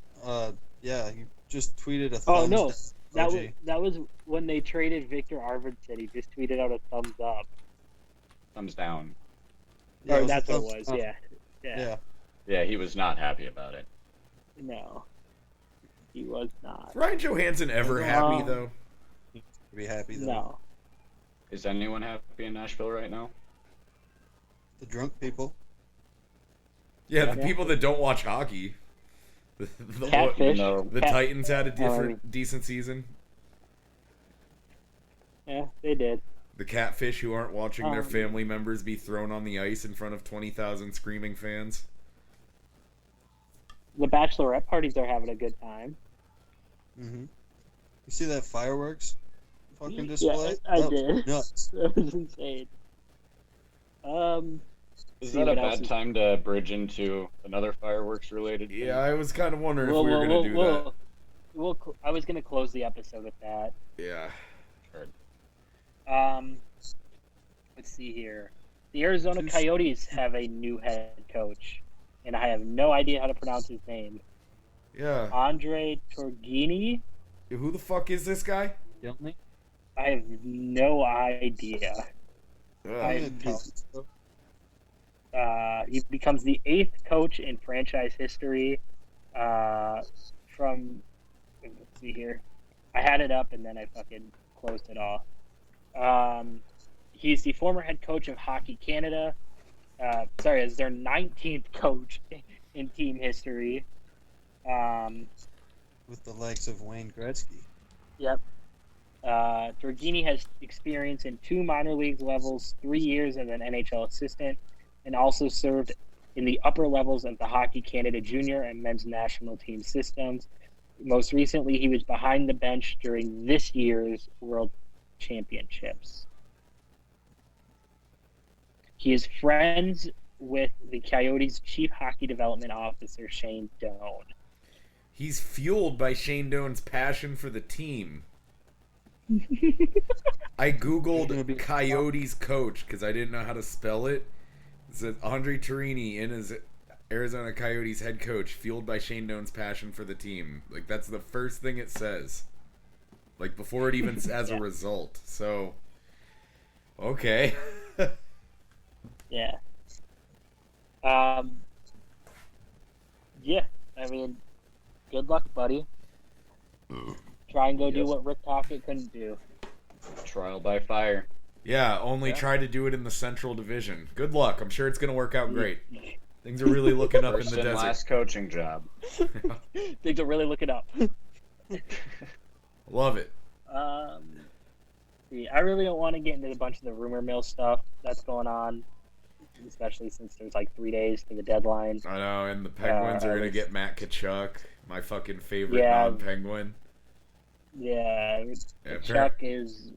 just tweeted a thumbs. Oh no, emoji. that was when they traded Victor Arvidsson. He just tweeted out a thumbs up. Thumbs down. Yeah, that's what it was. up. Yeah. Yeah, he was not happy about it. No, he was not. Is Ryan Johansson ever happy though? Be happy though. No. Is anyone happy in Nashville right now? The drunk people. Yeah, the people that don't watch hockey. Catfish. The Titans had a decent season. Yeah, they did. The catfish who aren't watching their family members be thrown on the ice in front of 20,000 screaming fans. The bachelorette parties are having a good time. Mm-hmm. You see that fireworks fucking display? Yeah, I did. Nuts. That was insane. Is See that a what else bad is- time to bridge into another fireworks related thing? Yeah, I was kind of wondering if we were gonna do that. I was gonna close the episode with that. Yeah. Let's see here. The Arizona Coyotes have a new head coach, and I have no idea how to pronounce his name. Yeah. Andre Torghini? Who the fuck is this guy? Yelney? I have no idea. Ugh. He becomes the 8th coach in franchise history. Let's see here. I had it up and then I fucking closed it off. He's the former head coach of Hockey Canada. Is their 19th coach in team history. With the likes of Wayne Gretzky. Yep. Torghini has experience in 2 minor league levels, 3 years as an NHL assistant, and also served in the upper levels of the Hockey Canada junior and men's national team systems. Most recently, he was behind the bench during this year's World Championships. He is friends with the Coyotes' chief hockey development officer, Shane Doan. He's fueled by Shane Doan's passion for the team. I googled Coyotes coach because I didn't know how to spell it. It says Andre Torini in his Arizona Coyotes head coach, fueled by Shane Doan's passion for the team. Like, that's the first thing it says. Like, before it even has a result. So, okay. Yeah. Yeah, I mean, good luck, buddy. Try and go do what Rick Tocchet couldn't do. Trial by fire. Yeah, only try to do it in the Central Division. Good luck. I'm sure it's going to work out great. Things are really looking up in First the and desert. last coaching job. Things are really looking up. Love it. See, I really don't want to get into a bunch of the rumor mill stuff that's going on, especially since there's like 3 days to the deadline. I know, and the Penguins are going to get Matt Tkachuk, my fucking favorite Yeah. non-Penguin. Yeah, Yeah, Chuck is.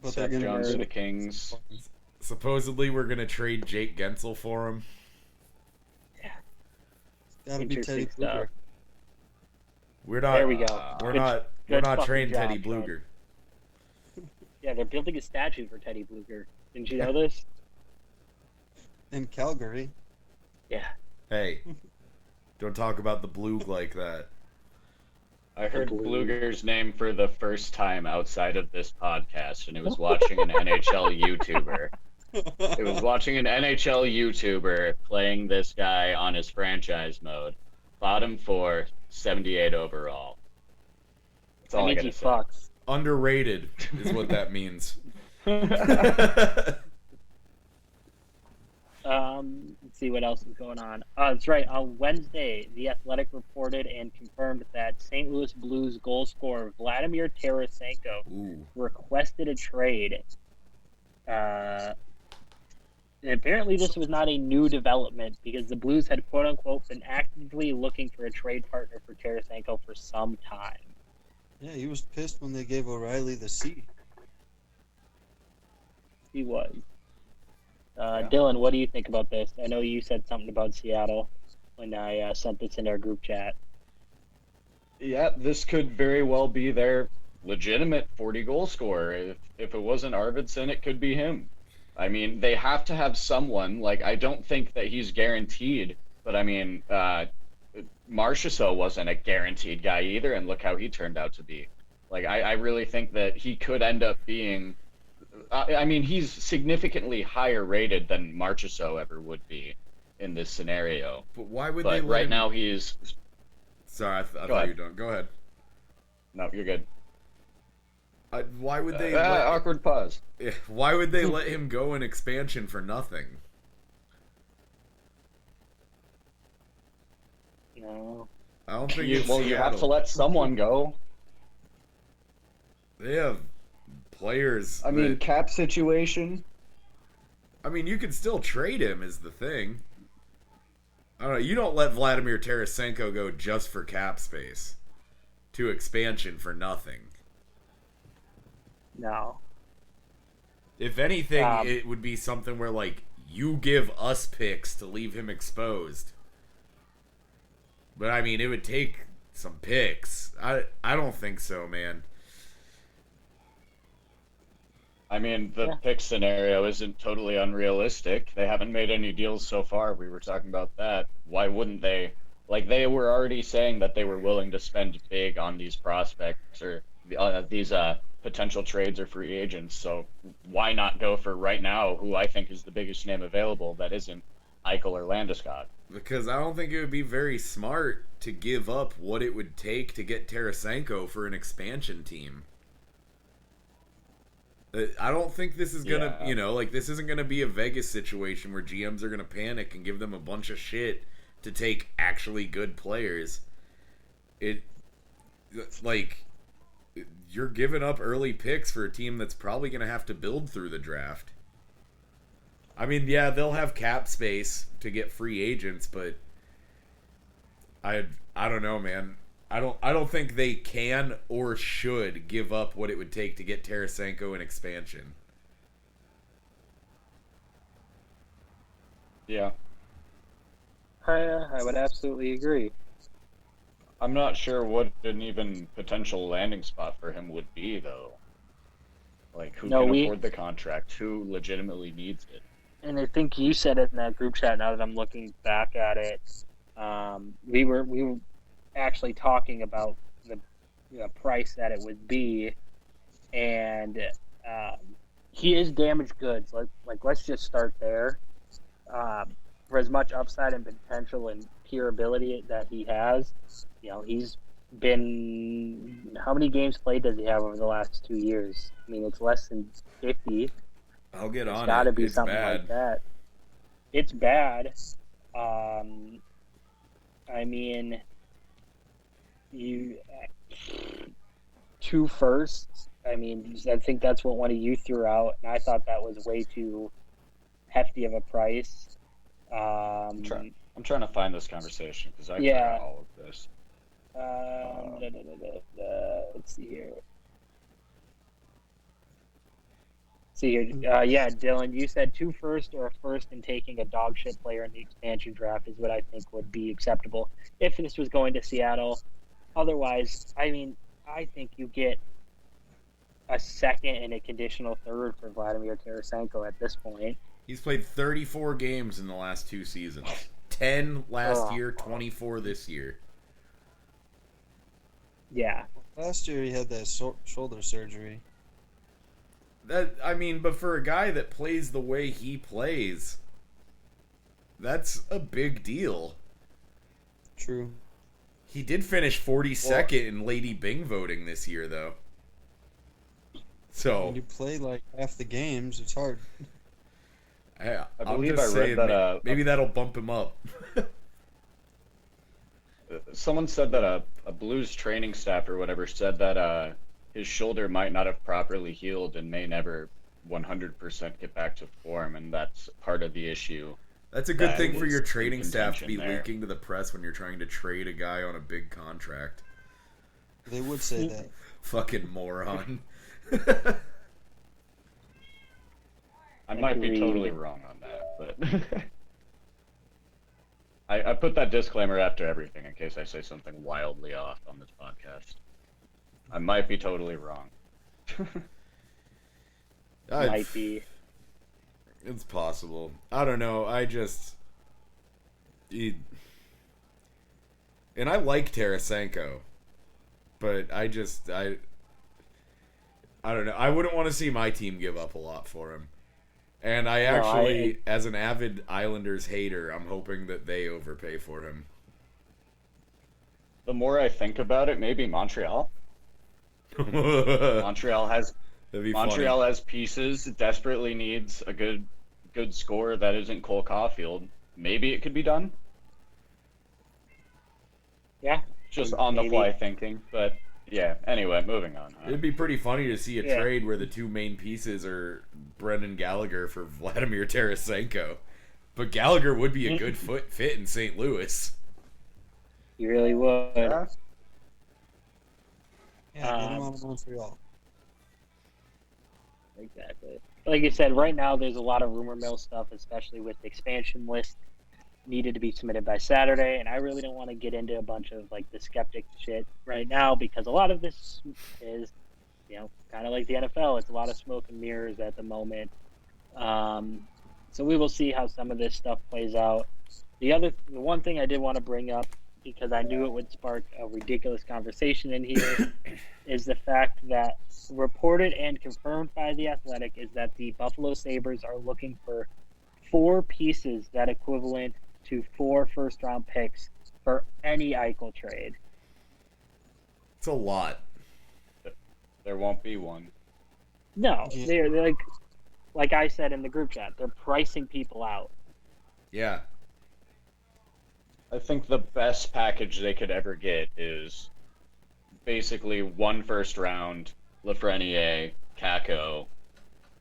But Seth they're gonna Jones to hurt. the Kings. Supposedly, we're going to trade Jake Gensel for him. gotta be Teddy Interesting stuff. Bluger. We're not. There we go. We're Good- not. We're good not fucking trading job, Teddy Sean. Bluger. Yeah, they're building a statue for Teddy Bluger. Didn't you know this? In Calgary. Yeah. Hey, don't talk about the Blug like that. I heard Blue. Bluger's name for the first time outside of this podcast, and it was watching an NHL YouTuber. It was watching an NHL YouTuber playing this guy on his franchise mode. Bottom 4, 78 overall. That's That all I means gotta he say. fucks. Underrated is what that means. Let's see what else is going on. That's right. On Wednesday, The Athletic reported and confirmed that St. Louis Blues goal scorer Vladimir Tarasenko Ooh. requested a trade. And apparently, this was not a new development because the Blues had "quote unquote" been actively looking for a trade partner for Tarasenko for some time. Yeah, he was pissed when they gave O'Reilly the C. He was. Dylan, what do you think about this? I know you said something about Seattle when I sent this in our group chat. Yeah, this could very well be their legitimate 40-goal scorer. If it wasn't Arvidsson, it could be him. I mean, they have to have someone. Like, I don't think that he's guaranteed, but I mean, Marchessault wasn't a guaranteed guy either, and look how he turned out to be. Like, I really think that he could end up being. I mean, he's significantly higher rated than Marchessault ever would be in this scenario. But why would But they let right him... now he's. Sorry, I thought ahead. you were done. Go ahead. No, you're good. Why would they? Awkward pause. Why would they let him go in expansion for nothing? No. I don't think. You it's have to Seattle. let someone go. They have players. I mean, that- cap situation. I mean, you can still trade him. Is the thing. I don't know. You don't let Vladimir Tarasenko go just for cap space to expansion for nothing. No. If anything, Um, it would be something where, like, you give us picks to leave him exposed. But, I mean, it would take some picks. I don't think so, man. I mean, the Yeah. pick scenario isn't totally unrealistic. They haven't made any deals so far. We were talking about that. Why wouldn't they? Like, they were already saying that they were willing to spend big on these prospects or these potential trades or free agents. So why not go for right now, who I think is the biggest name available that isn't Eichel or Landeskog? Because I don't think it would be very smart to give up what it would take to get Tarasenko for an expansion team. I don't think this is gonna, Yeah. like, this isn't gonna be a Vegas situation where GMs are gonna panic and give them a bunch of shit to take actually good players. It, like, you're giving up early picks for a team that's probably gonna have to build through the draft. I mean, yeah, they'll have cap space to get free agents, but I don't know, man. I don't think they can or should give up what it would take to get Tarasenko in expansion. Yeah. I would absolutely agree. I'm not sure what an even potential landing spot for him would be, though. Like, who No, can we afford the contract? Who legitimately needs it? and I think you said it in that group chat. Now that I'm looking back at it, we were actually talking about the price that it would be, and um, he is damaged goods. Let's just start there. For as much upside and potential and pure ability that he has, he's been, how many games played does he have over the last 2 years? I mean, it's less than 50. I'll get It's on got to it. be It's something bad. like that. It's bad. I mean, you 2 firsts. I mean, I think that's what one of you threw out, and I thought that was way too hefty of a price. I'm trying to find this conversation because I Yeah. forgot all of this. Let's see here. Yeah, Dylan, you said 2 firsts or a first and taking a dog shit player in the expansion draft is what I think would be acceptable if this was going to Seattle. Otherwise, I mean, I think you get a second and a conditional third for Vladimir Tarasenko at this point. He's played 34 games in the last 2 seasons. 10 last Oh. year, 24 this year. Yeah. Last year he had that shoulder surgery. But for a guy that plays the way he plays, that's a big deal. True. He did finish 42nd in Lady Bing voting this year, though. So When you play like half the games, it's hard. I'm believe just I read saying, that, maybe that'll bump him up. Someone said that a Blues training staff or whatever said that his shoulder might not have properly healed and may never 100% get back to form, and that's part of the issue. That's a good That thing for was your in training staff to be contention there. leaking to the press when you're trying to trade a guy on a big contract. They would say that. Fucking moron. I might be Agreed. totally wrong on that, but I put that disclaimer after everything in case I say something wildly off on this podcast. I might be totally wrong. Might be. It's possible. I don't know. And I like Tarasenko, but I don't know. I wouldn't want to see my team give up a lot for him. And I actually, as an avid Islanders hater, I'm hoping that they overpay for him. The more I think about it, maybe Montreal. That'd Montreal be Montreal funny. has pieces, desperately needs a good scorer that isn't Cole Caulfield. Maybe it could be done. Yeah. Just on the Maybe. fly thinking, but yeah. Anyway, moving on. It'd be pretty funny to see a Yeah. trade where the two main pieces are Brendan Gallagher for Vladimir Tarasenko. But Gallagher would be a good fit in St. Louis. You really would. Yeah. Yeah, get him out of Montreal. Exactly. like I said, right now there's a lot of rumor mill stuff, especially with the expansion list needed to be submitted by Saturday, and I really don't want to get into a bunch of like the skeptic shit right now because a lot of this is, kind of like the NFL. It's a lot of smoke and mirrors at the moment. So we will see how some of this stuff plays out. The one thing I did want to bring up, because I knew it would spark a ridiculous conversation in here, is the fact that reported and confirmed by The Athletic is that the Buffalo Sabres are looking for 4 pieces that equivalent to 4 first-round picks for any Eichel trade. It's a lot. There won't be one. No, Yeah. they're like I said in the group chat, they're pricing people out. Yeah. I think the best package they could ever get is basically 1 first round, Lafreniere, Kako,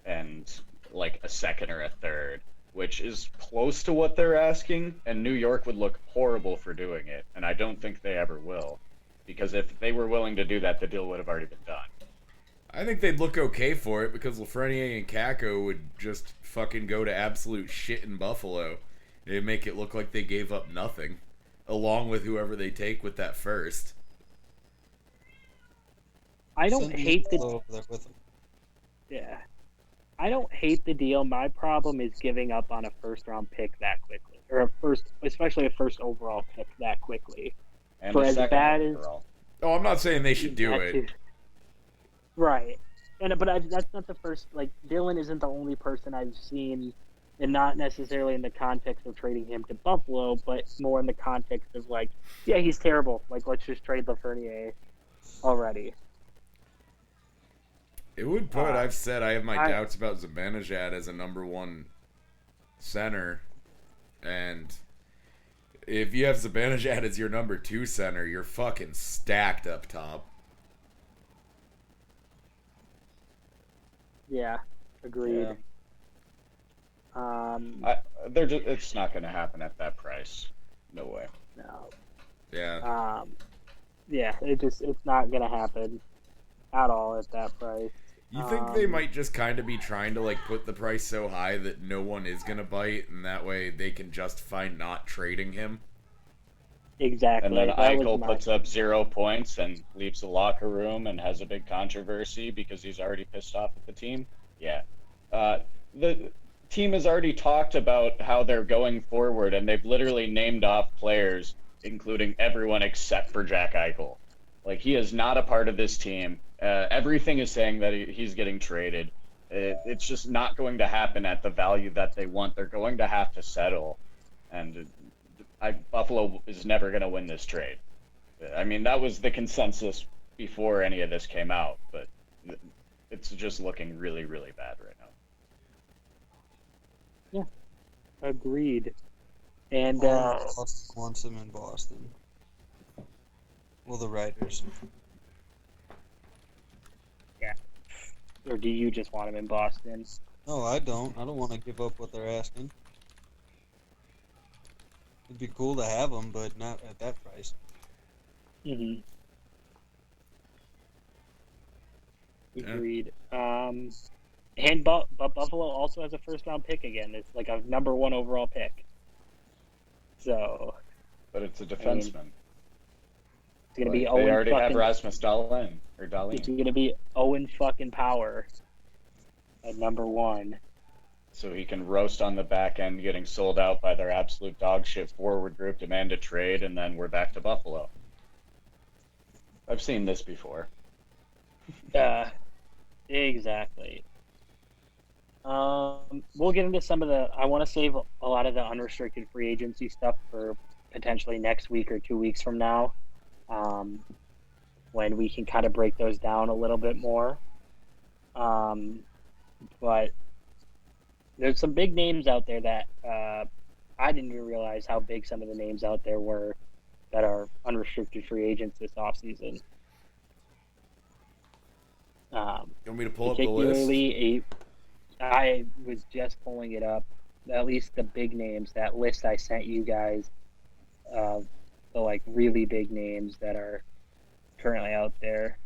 and like a second or a third, which is close to what they're asking, and New York would look horrible for doing it, and I don't think they ever will. Because if they were willing to do that, the deal would have already been done. I think they'd look okay for it because Lafreniere and Kako would just fucking go to absolute shit in Buffalo. It'd make it look like they gave up nothing, along with whoever they take with that first. I don't Send hate D'Angelo the over there with him. yeah. I don't hate the deal. My problem is giving up on a first round pick that quickly, or especially a first overall pick that quickly. And For a as second bad as- overall. Oh, I'm not saying they should do That it. too. Right, that's not the first. Like Dylan isn't the only person I've seen, and not necessarily in the context of trading him to Buffalo, but more in the context of like, yeah, he's terrible. Like, let's just trade Lafreniere already. It would put, Uh, I've said I have my I- doubts about Zibanejad as a number 1 center, and if you have Zibanejad as your number 2 center, you're fucking stacked up top. Yeah, agreed. Yeah. It's not going to happen at that price. No way. No. Yeah. Yeah, it's not gonna happen at all at that price. You think they might just kind of be trying to like put the price so high that no one is going to bite, and that way they can justify not trading him? Exactly. And then That was Eichel my- puts up 0 points and leaves the locker room and has a big controversy because he's already pissed off at the team. Yeah. The team has already talked about how they're going forward, and they've literally named off players, including everyone except for Jack Eichel. Like, he is not a part of this team. Everything is saying that he's getting traded. It's just not going to happen at the value that they want. They're going to have to settle. And Buffalo is never going to win this trade. I mean, that was the consensus before any of this came out, but it's just looking really, really bad right now. Agreed. And Boston wants him in Boston. Well, the writers. or do you just want him in Boston? No, I don't. I don't want to give up what they're asking. It'd be cool to have them, but not at that price. Mm-hmm. Yeah. Agreed. And Buffalo also has a first round pick again. It's like a number 1 overall pick. So But it's a defenseman. it's gonna be They Owen already have fucking. Rasmus Dahlin. It's gonna be Owen fucking Power at number 1. So he can roast on the back end, getting sold out by their absolute dog shit forward group, demand a trade, and then we're back to Buffalo. I've seen this before. Exactly. We'll get into some of the. I want to save a lot of the unrestricted free agency stuff for potentially next week or 2 weeks from now, when we can kind of break those down a little bit more. But there's some big names out there that I didn't even realize how big some of the names out there were that are unrestricted free agents this offseason. You want me to pull up the list? Particularly, I was just pulling it up. At least the big names, that list I sent you guys, the like really big names that are currently out there.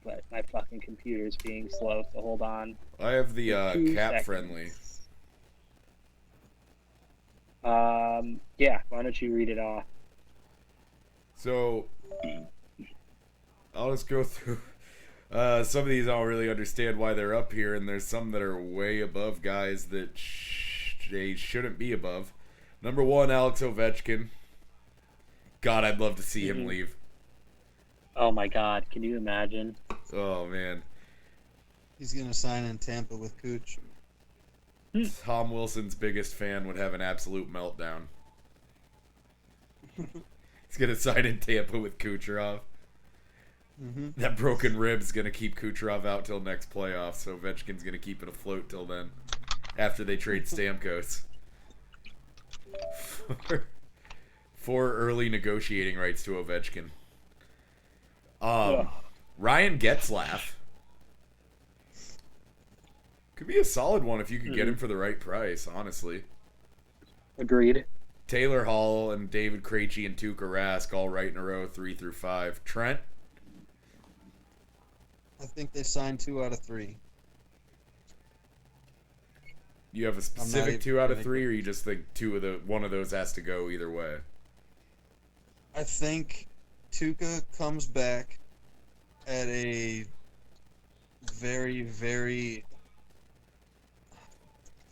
but my fucking computer's being slow, so hold on. I have the 2 cap seconds. friendly. Yeah, why don't you read it off? So I'll just go through. Some of these I don't really understand why they're up here, and there's some that are way above guys that they shouldn't be above. Number 1, Alex Ovechkin. God, I'd love to see him leave. Oh my god, can you imagine? Oh man, He's gonna sign in Tampa with Cooch. Tom Wilson's biggest fan would have an absolute meltdown. He's gonna sign in Tampa with Kucherov. Mm-hmm. That broken rib's gonna keep Kucherov out till next playoffs, so Ovechkin's gonna keep it afloat till then. After they trade Stamkos. For early negotiating rights to Ovechkin. Ryan Getzlaf. Could be a solid one if you could get him for the right price, honestly. Agreed. Taylor Hall and David Krejci and Tuukka Rask all right in a row, 3 through 5. Trent? I think they signed 2 out of 3. You have a specific even 2 out of gonna 3, or you just think one of those has to go either way? I think Tuca comes back at a very, very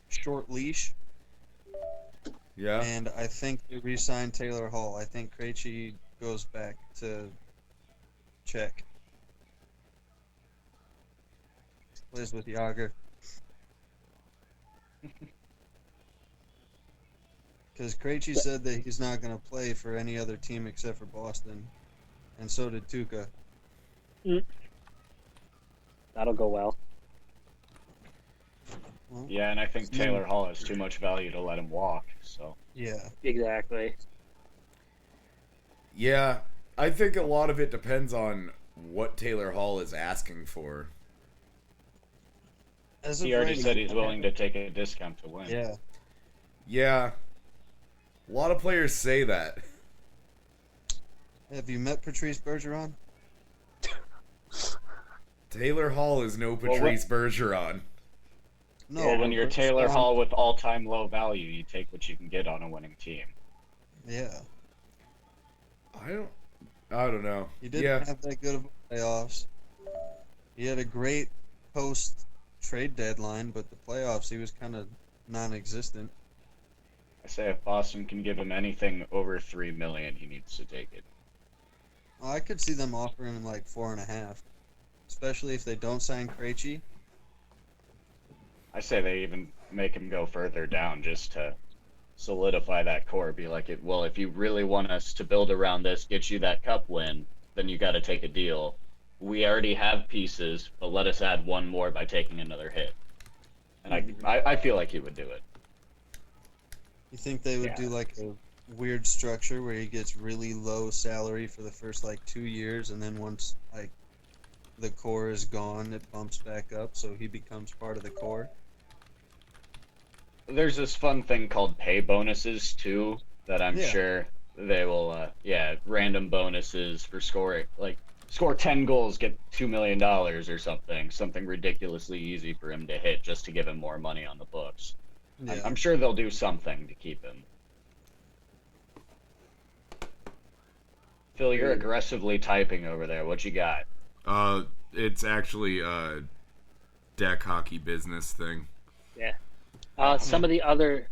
short leash, Yeah? and I think they re-sign Taylor Hall. I think Krejci goes back to Czech. Plays with Yager. Because Krejci said that he's not going to play for any other team except for Boston, and so did Tuca. That'll go well. Well, Yeah, and I think Taylor Hall has too much value to let him walk. So yeah. Exactly. Yeah, I think a lot of it depends on what Taylor Hall is asking for. As he of already right said now- he's willing to take a discount to win. Yeah. Yeah. A lot of players say that. Have you met Patrice Bergeron? Taylor Hall is no Well, Patrice Bergeron. No. Well, when but you're Taylor Bergeron- Hall with all-time low value, you take what you can get on a winning team. Yeah. I don't know. He didn't Yeah. have that good of playoffs. He had a great post-trade deadline, but the playoffs, he was kind of non-existent. I say if Boston can give him anything over $3 million, he needs to take it. I could see them offering him like 4.5, especially if they don't sign Krejci. I say they even make him go further down just to solidify that core. Be like, well, if you really want us to build around this, get you that cup win, then you got to take a deal. We already have pieces, but let us add one more by taking another hit. And I feel like he would do it. You think they would do like a weird structure where he gets really low salary for the first like 2 years, and then once like the core is gone, it bumps back up, so he becomes part of the core? There's this fun thing called pay bonuses too that I'm Yeah. sure they will. Random bonuses for scoring, like score 10 goals, get $2 million or something ridiculously easy for him to hit just to give him more money on the books. Yeah. I'm sure they'll do something to keep him. Phil, you're aggressively typing over there. What you got? It's actually a deck hockey business thing. Yeah. Some of the other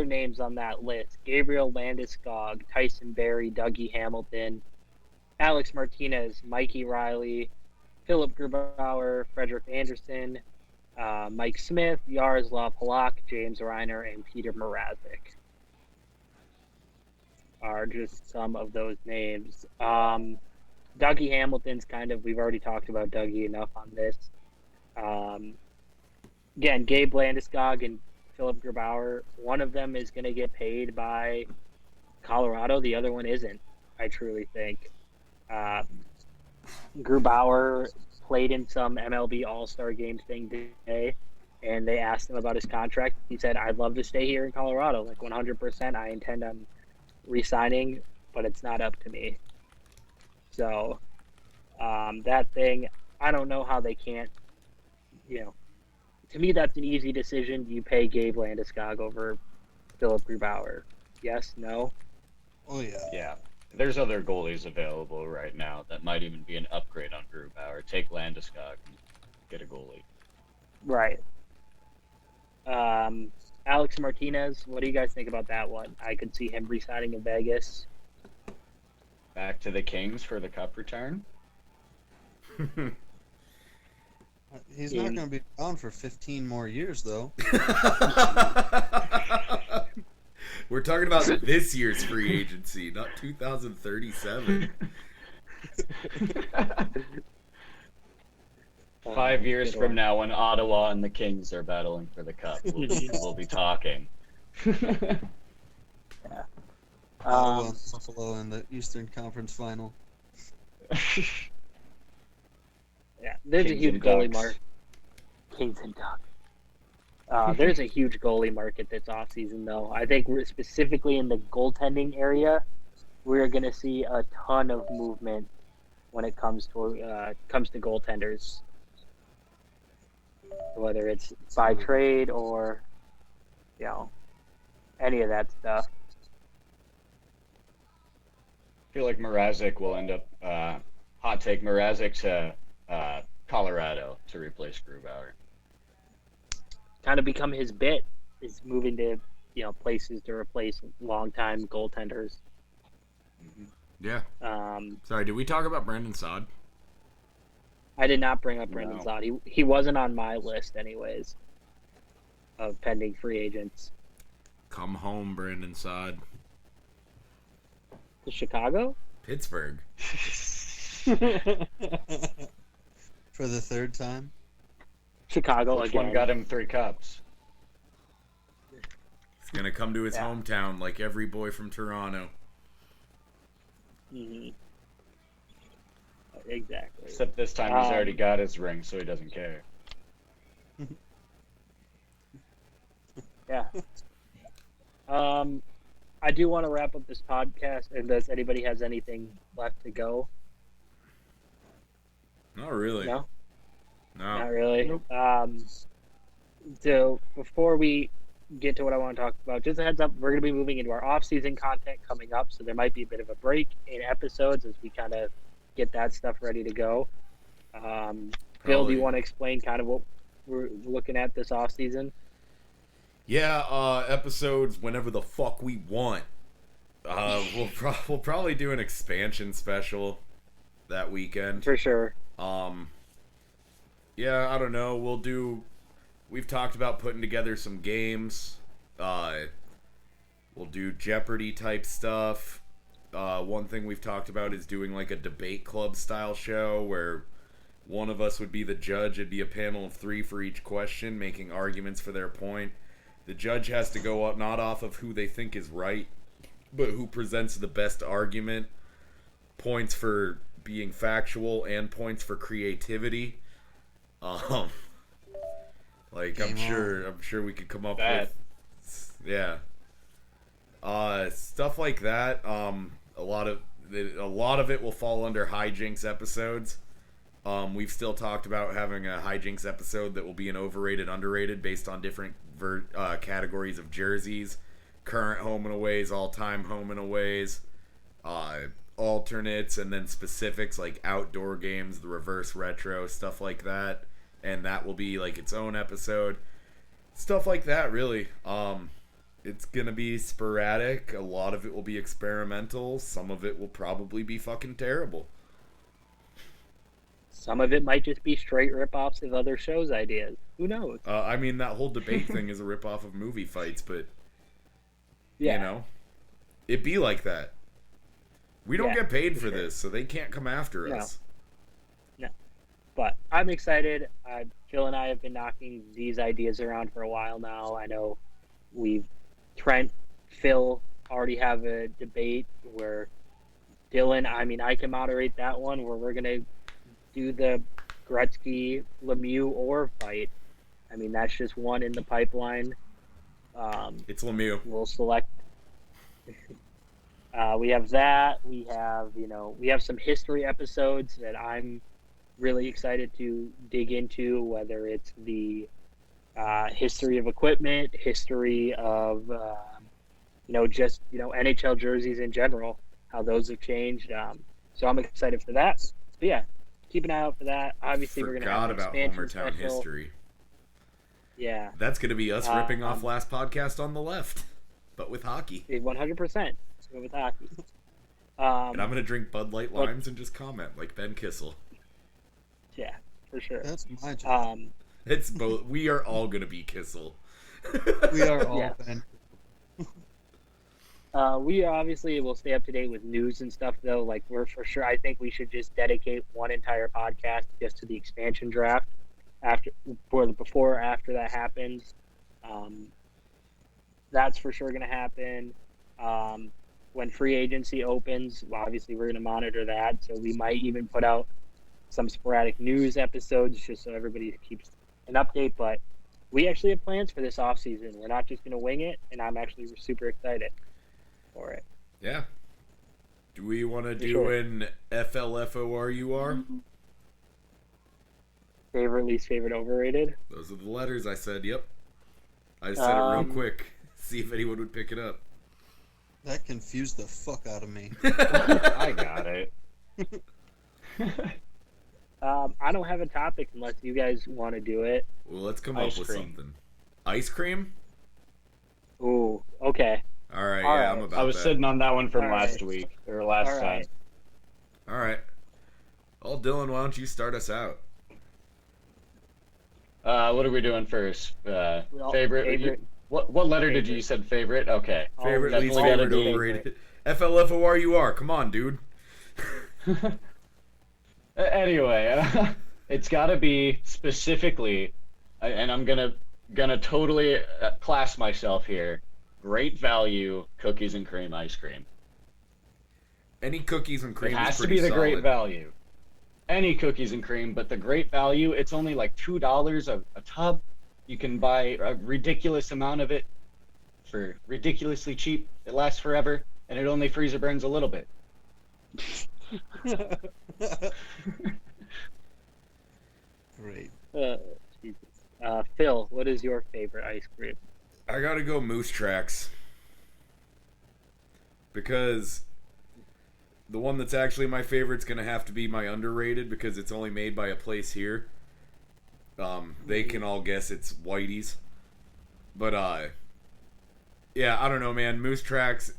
names on that list: Gabriel Landeskog, Tyson Barrie, Dougie Hamilton, Alex Martinez, Mikey Riley, Philip Grubauer, Frederick Anderson, Mike Smith, Yaroslav Halak, James Reiner, and Peter Mrazek are just some of those names. Dougie Hamilton's we've already talked about Dougie enough on this. Again, Gabe Landeskog and Philip Grubauer, one of them is going to get paid by Colorado. The other one isn't, I truly think. Grubauer played in some MLB All-Star Games thing today, and they asked him about his contract. He said, I'd love to stay here in Colorado. Like 100%, I intend on re-signing, but it's not up to me. So that thing, I don't know how they can't, you know, to me, that's an easy decision. Do you pay Gabe Landeskog over Philip Grubauer? Yes, no? Oh yeah. Yeah. There's other goalies available right now that might even be an upgrade on Grubauer. Take Landeskog and get a goalie. Right. Alex Martinez, what do you guys think about that one? I could see him re-signing in Vegas. Back to the Kings for the cup return. He's not going to be around for 15 more years, though. We're talking about this year's free agency, not 2037. 5 years Good from one. now, when Ottawa and the Kings are battling for the cup, we'll be talking. Ottawa and Buffalo in the Eastern Conference Final. Yeah, there's Kings a huge and goalie Ducks. market. Kings and Ducks. There's a huge goalie market this offseason, though. I think we're specifically in the goaltending area, we're going to see a ton of movement when it comes to goaltenders, whether it's by trade or, you know, any of that stuff. I feel like Mrazek will end up, hot take, Mrazek to Colorado to replace Grubauer. Kind of become his bit is moving to, you know, places to replace longtime goaltenders. Yeah. Um, Sorry, did we talk about Brandon Saad? I did not bring up Brendan No. Saad. He wasn't on my list, anyways, of pending free agents. Come home, Brandon Saad. To Chicago? Pittsburgh. For the third time. Chicago Which again. one got him 3 cups? He's gonna come to his Yeah. hometown like every boy from Toronto. Mhm. Exactly. Except this time he's Um, already got his ring, so he doesn't care. Yeah. I do want to wrap up this podcast. Unless anybody has anything left to go? Not really. No, No. not really. Nope. So before we get to what I want to talk about, just a heads up, we're going to be moving into our off-season content coming up, so there might be a bit of a break in episodes as we kind of get that stuff ready to go. Bill, do Probably. you want to explain kind of what we're looking at this off-season? Yeah, episodes whenever the fuck we want. We'll probably do an expansion special that weekend. For sure. Yeah, I don't know. We've talked about putting together some games. We'll do Jeopardy type stuff. One thing we've talked about is doing like a debate club style show where one of us would be the judge. It'd be a panel of 3 for each question, making arguments for their point. The judge has to go up not off of who they think is right, but who presents the best argument. Points for being factual and points for creativity. Like I'm sure we could come up That. with, yeah. Stuff like that. A lot of it will fall under hijinks episodes. We've still talked about having a hijinks episode that will be an overrated, underrated based on different categories of jerseys, current home and aways, all-time home and aways, alternates, and then specifics like outdoor games, the reverse retro, stuff like that. And that will be like its own episode. Stuff like that, really. It's gonna be sporadic. A lot of it will be experimental. Some of it will probably be fucking terrible. Some of it might just be straight rip-offs of other shows' ideas. Who knows? I mean, that whole debate thing is a ripoff of movie fights, but Yeah. you know, it be like that. We don't Yeah, get paid for for sure. this, so they can't come after No. us. But I'm excited. Phil and I have been knocking these ideas around for a while now. I know Trent, Phil already have a debate where Dylan, I can moderate that one where we're going to do the Gretzky, Lemieux, or fight. That's just one in the pipeline. It's Lemieux. We'll select. We have that. We have some history episodes that I'm really excited to dig into, whether it's the history of equipment, history of just NHL jerseys in general, how those have changed. So I'm excited for that. But yeah, keep an eye out for that. Obviously, we're gonna have Forgot an about expansion Homertown special. history. Yeah, That's gonna be us ripping off last podcast on the left, but with hockey. 100% with hockey. And I'm gonna drink Bud Light Limes and just comment like Ben Kissel. Yeah, for sure. That's my job. It's both. We are all gonna be Kissel. We are all Yeah. Ben. We obviously will stay up to date with news and stuff, though. Like, we're for sure. I think we should just dedicate one entire podcast just to the expansion draft before or after that happens. That's for sure going to happen. When free agency opens, obviously we're going to monitor that. So we might even put out some sporadic news episodes just so everybody keeps an update. But we actually have plans for this off season. We're not just going to wing it, and I'm actually super excited for it. Yeah. Do we want to do sure. an FLFORUR? Favorite, least favorite, overrated? Those are the letters I said. Yep. I just said it real quick. See if anyone would pick it up. That confused the fuck out of me. I got it. I don't have a topic unless you guys want to do it. Well, let's come Ice up with cream. something. Ice cream? Ooh, okay. All right, All yeah, right. I'm about I was that. sitting on that one from All last right. week or last All time. right. All right. Well, Dylan, why don't you start us out? What are we doing first? Well, Favorite? favorite. What letter did you said favorite? Okay. Favorite, Oh, least definitely favorite, gotta do overrated. FLFORUR. Come on, dude. Anyway, it's got to be specifically, and I'm gonna totally class myself here. Great value cookies and cream ice cream. Any cookies and cream It has is to pretty be the solid. great value. Any cookies and cream, but the great value, it's only like $2 a tub. You can buy a ridiculous amount of it for ridiculously cheap. It lasts forever, and it only freezer burns a little bit. Great. Jesus. Phil, what is your favorite ice cream? I gotta go Moose Tracks. Because the one that's actually my favorite's gonna have to be my underrated because it's only made by a place here. They can all guess it's Whitey's. But yeah, I don't know, man. Moose Tracks,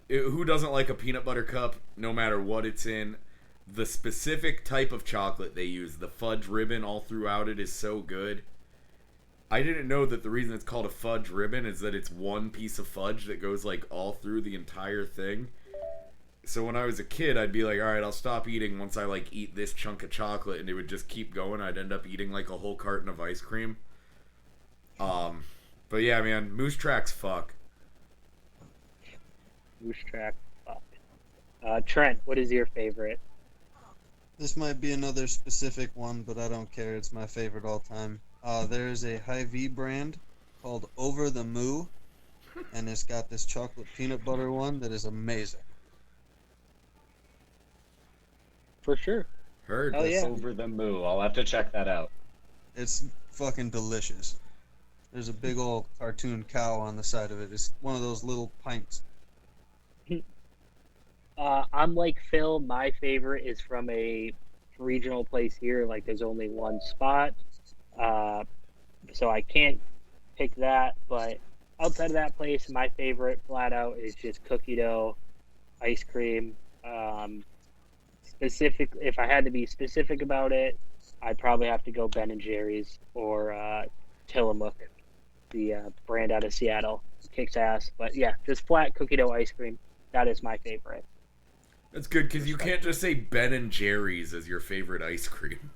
who doesn't like a peanut butter cup no matter what it's in? The specific type of chocolate they use, the fudge ribbon all throughout it is so good. I didn't know that the reason it's called a fudge ribbon is that it's one piece of fudge that goes like all through the entire thing. So when I was a kid, I'd be like, all right, I'll stop eating once I like eat this chunk of chocolate, and it would just keep going. I'd end up eating like a whole carton of ice cream. But yeah, man, Moose Tracks fuck. Moose Track. Fuck. Trent, what is your favorite? This might be another specific one, but I don't care. It's my favorite all time. There's a Hy-Vee brand called Over the Moo, and it's got this chocolate peanut butter one that is amazing. For sure. Heard. Oh, yeah. Over the moo. I'll have to check that out. It's fucking delicious. There's a big old cartoon cow on the side of it. It's one of those little pints. I'm like Phil. My favorite is from a regional place here. Like, there's only one spot. So I can't pick that. But outside of that place, my favorite flat out is just cookie dough, ice cream. If I had to be specific about it, I'd probably have to go Ben and Jerry's or Tillamook, the brand out of Seattle. Kicks ass. But yeah, just flat cookie dough ice cream. That is my favorite. That's good because you can't just say Ben and Jerry's as your favorite ice cream.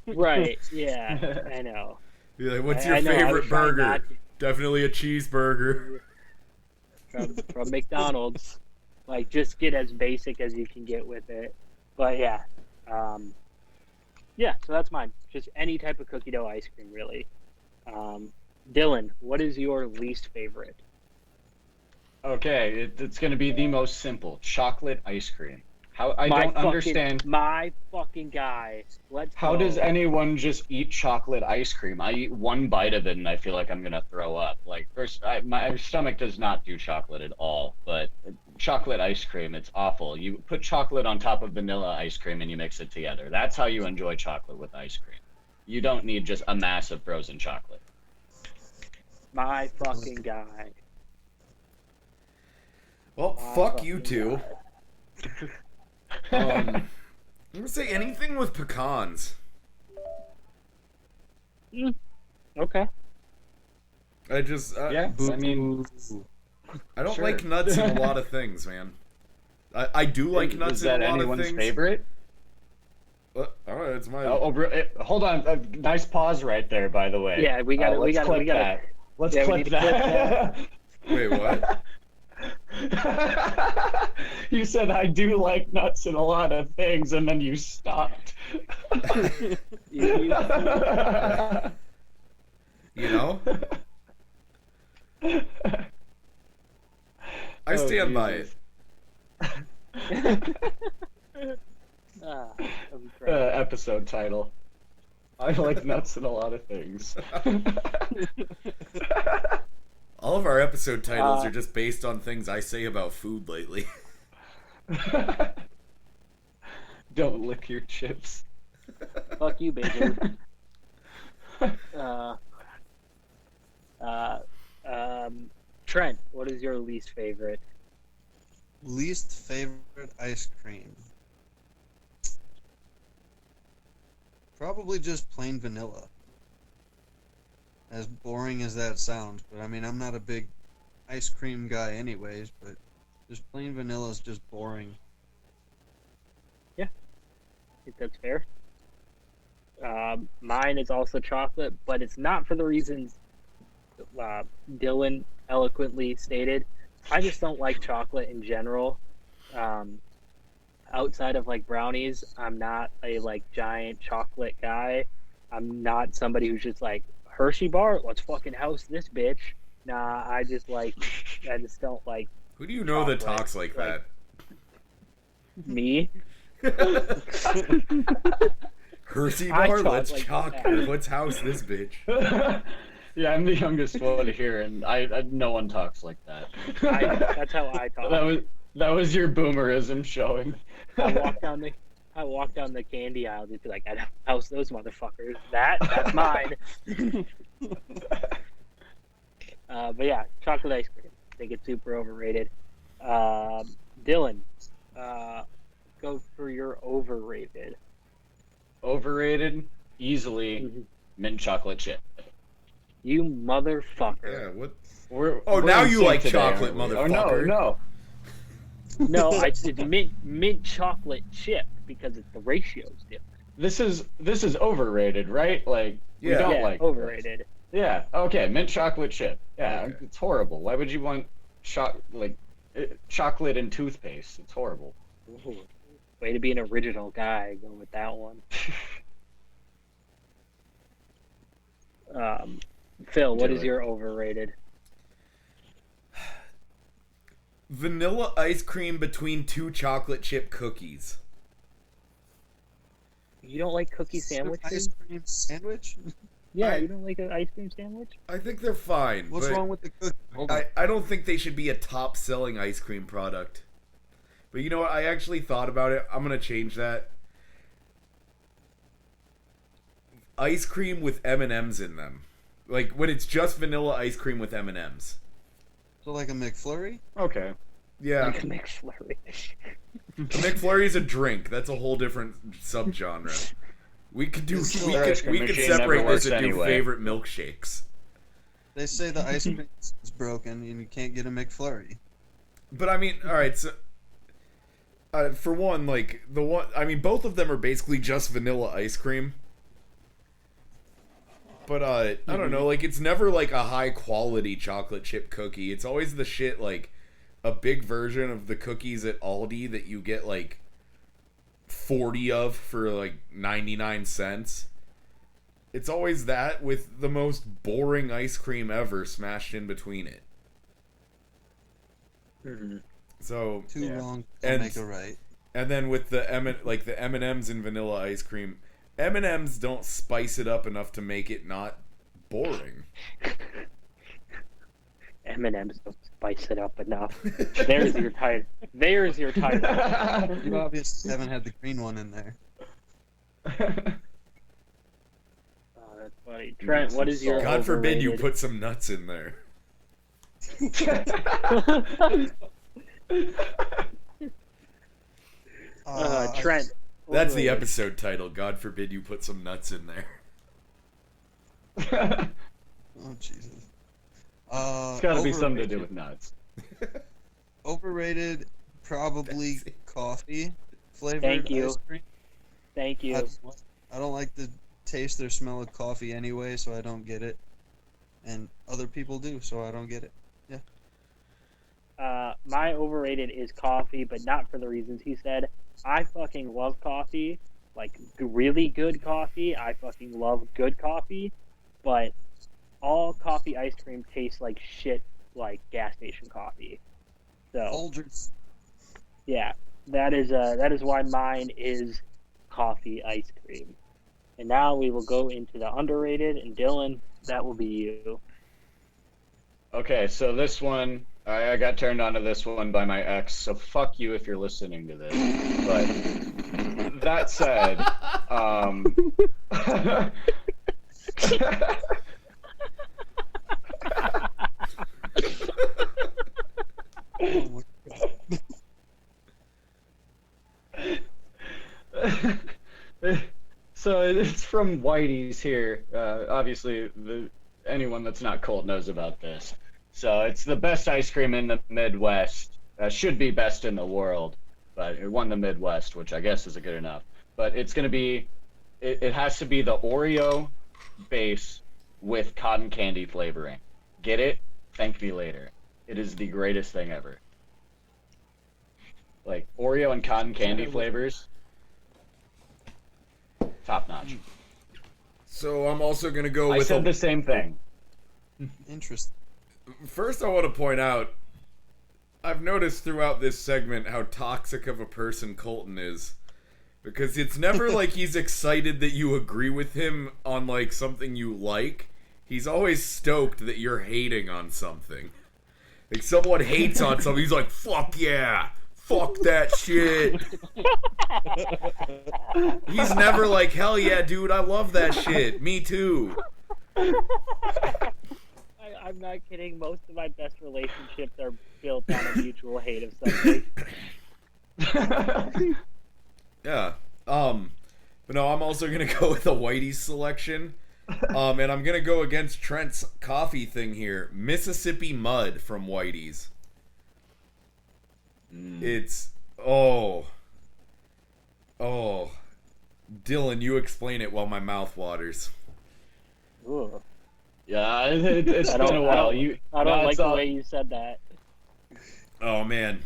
Right. Yeah, I know. You're like, what's I your know, I was favorite trying burger? not to- Definitely a cheeseburger. from McDonald's. Like, just get as basic as you can get with it. But yeah. Yeah, so that's mine. Just any type of cookie dough ice cream, really. Dylan, what is your least favorite? Okay, it's going to be the most simple. Chocolate ice cream. How I don't understand. My fucking guy. Let's How go. does anyone just eat chocolate ice cream? I eat one bite of it and I feel like I'm gonna throw up. Like, first, my stomach does not do chocolate at all, but chocolate ice cream, it's awful. You put chocolate on top of vanilla ice cream and you mix it together. That's how you enjoy chocolate with ice cream. You don't need just a mass of frozen chocolate. My fucking guy. Well, My fuck you fucking two. I'm gonna say anything with pecans. guy. Okay. I just Yeah, I mean, I don't sure. like nuts in a lot of things, man. I do like nuts is in a that lot of anyone's things. favorite? All right, it's my. Hold on. Nice pause right there, by the way. Yeah, we got Let's to clip that. Let's yeah, we clip need to clip that. Wait, what? You said I do like nuts in a lot of things, and then you stopped. You know? I stand by it. That'd be great. Episode title. I like nuts in a lot of things. All of our episode titles are just based on things I say about food lately. Don't lick your chips. Fuck you, baby. Trent, what is your least favorite? Least favorite ice cream. Probably just plain vanilla. As boring as that sounds, but I mean, I'm not a big ice cream guy anyways, but just plain vanilla is just boring. I think that's fair. Mine is also chocolate, but it's not for the reasons Dylan eloquently stated. I just don't like chocolate in general. Outside of like brownies, I'm not a like giant chocolate guy. I'm not somebody who's just like Hershey bar. Let's fucking house this bitch. Nah, I just don't like Who do you know that Chocolate, talks like that? me. Hershey I bar, talk let's like chalk. that. Let's house this bitch. Yeah, I'm the youngest one here, and I no one talks like that. That's how I talk. That was your boomerism showing. I walk down the candy aisle, just be like, I'd house those motherfuckers. That's mine. But yeah, chocolate ice cream. I think it's super overrated. Dylan, go for your overrated. Overrated, easily mint chocolate chip. You motherfucker. Yeah, what? We're now in you sync like today, chocolate, aren't we? motherfucker. Oh no. No, it's mint chocolate chip because the ratio's different. This is overrated, right? Like we Yeah. don't Yeah, like this. overrated. Yeah. Okay. Mint chocolate chip. Yeah. Okay. It's horrible. Why would you want chocolate and toothpaste? It's horrible. Ooh, way to be an original guy. Go with that one. Phil, what is your overrated? Vanilla ice cream between two chocolate chip cookies. You don't like cookie sandwiches? Ice cream sandwich? Yeah, I- you don't like an ice cream sandwich? I think they're fine. What's but wrong with the cookie? Hold on. I don't think they should be a top selling ice cream product. But you know what? I actually thought about it. I'm going to change that. Ice cream with M&Ms in them. Like when it's just vanilla ice cream with M&Ms. So like a McFlurry? Okay. Yeah. Like a McFlurry. McFlurry's a drink. That's a whole different subgenre. We could do This we ice could cream separate machine never this works and do anyway. favorite milkshakes. They say the ice cream is broken and you can't get a McFlurry. But I mean, all right, so for one, like both of them are basically just vanilla ice cream. But I don't know, like it's never like a high quality chocolate chip cookie. It's always the shit like a big version of the cookies at Aldi that you get like 40 of for like 99 cents. It's always that with the most boring ice cream ever smashed in between it. Mm-hmm. So Too Yeah. long to And- make a right. And then with the the M&Ms and vanilla ice cream, M&Ms don't spice it up enough to make it not boring. M&M's don't spice it up enough. There's your title. There's your title. You obviously haven't had the green one in there. Oh, that's funny. Trent, what is your God forbid you overrated- put some nuts in there. Trent. That's the overrated. episode title. God forbid you put some nuts in there. Oh Jesus. It's got to be something to do with nuts. Overrated, probably Fancy. coffee flavored Thank you. ice cream. Thank you. I don't like the taste or smell of coffee anyway, so I don't get it. And other people do, so I don't get it. My overrated is coffee, but not for the reasons he said. I fucking love coffee, like really good coffee. I fucking love good coffee, but all coffee ice cream tastes like shit, like gas station coffee. So Folgers. yeah, that is why mine is coffee ice cream. And now we will go into the underrated, and Dylan, that will be you. Okay, so this one, I got turned on to this one by my ex, so fuck you if you're listening to this. But that said, Oh my God. so it's from Whitey's here. Obviously, anyone that's not Colt knows about this. So it's the best ice cream in the Midwest. Should be best in the world, but it won the Midwest, which I guess isn't good enough. But it's going to be, it has to be the Oreo base with cotton candy flavoring. Get it? Thank me later. It is the greatest thing ever. Like Oreo and cotton candy flavors, top notch. So I'm also gonna go I with said the same thing. Interesting. First, I want to point out, I've noticed throughout this segment how toxic of a person Colton is. Because it's never like he's excited that you agree with him on like something you like. He's always stoked that you're hating on something. Like someone hates on something, he's like, fuck yeah! Fuck that shit! He's never like, hell yeah, dude, I love that shit. Me too. I'm not kidding. Most of my best relationships are built on a mutual hate of something. Yeah. But no, I'm also gonna go with a Whitey's selection. And I'm gonna go against Trent's coffee thing here. Mississippi Mud from Whitey's. It's Dylan, you explain it while my mouth waters. Ooh. Yeah, it's I been don't- a I while. don't- I don't like the way you said that. Oh man.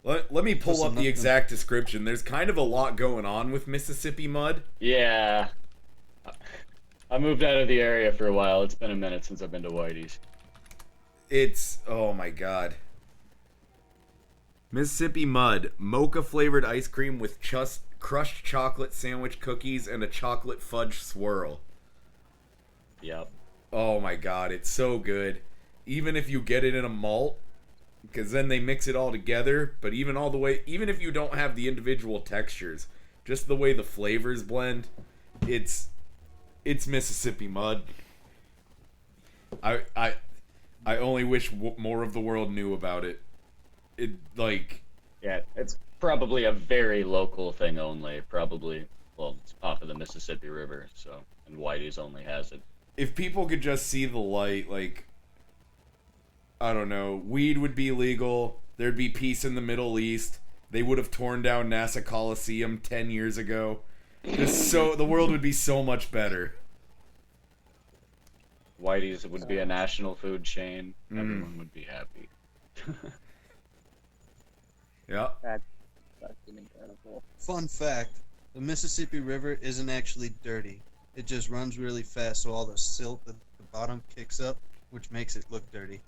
Let me pull Listen, up the nothing. exact description. There's kind of a lot going on with Mississippi Mud. Yeah. I moved out of the area for a while. It's been a minute since I've been to Whitey's. It's, oh my god. Mississippi Mud, mocha flavored ice cream with crushed chocolate sandwich cookies and a chocolate fudge swirl. Yep. Oh my god, it's so good. Even if you get it in a malt, because then they mix it all together, but even if you don't have the individual textures, just the way the flavors blend, it's Mississippi Mud. I only wish more of the world knew about it. It like Yeah, it's probably a very local thing only. Probably, well, it's off of the Mississippi River, so, and Whitey's only has it. if people could just see the light, like I don't know, weed would be legal. There'd be peace in the Middle East. They would have torn down NASA Coliseum 10 years ago. Just so the world would be so much better. Whitey's would be a national food chain. Everyone would be happy. Yeah. That's fucking incredible. Fun fact: the Mississippi River isn't actually dirty. It just runs really fast, so all the silt at the bottom kicks up, which makes it look dirty.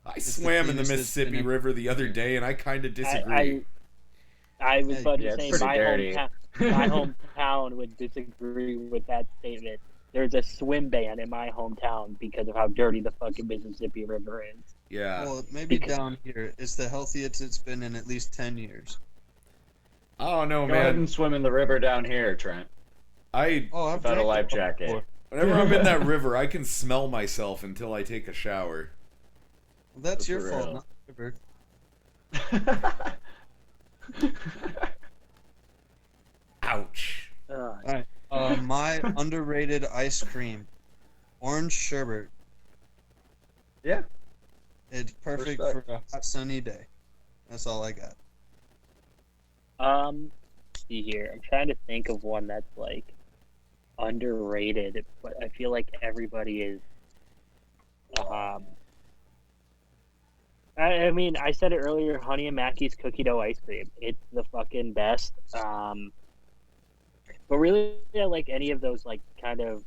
I the swam in the cleanest it's Mississippi been River the other day, and I kind of disagree. I was about Yeah, to it's say pretty my dirty. hometown would disagree with that statement. There's a swim ban in my hometown because of how dirty the fucking Mississippi River is. Yeah. Well, maybe Because- down here it's the healthiest it's been in at least 10 years. I don't know, Go ahead man. and swim in the river down here, Trent. Oh, I've Without a drank life it jacket. before. Whenever I'm in that river, I can smell myself until I take a shower. Well, that's your For fault, real. not the river. Ouch. Ugh. My underrated ice cream, orange sherbet. Yeah. It's perfect Respect. for a hot sunny day. That's all I got. See here. I'm trying to think of one that's like underrated, but I feel like everybody is. I mean, I said it earlier. Honey and Mackey's cookie dough ice cream. It's the fucking best. But really, I like any of those like kind of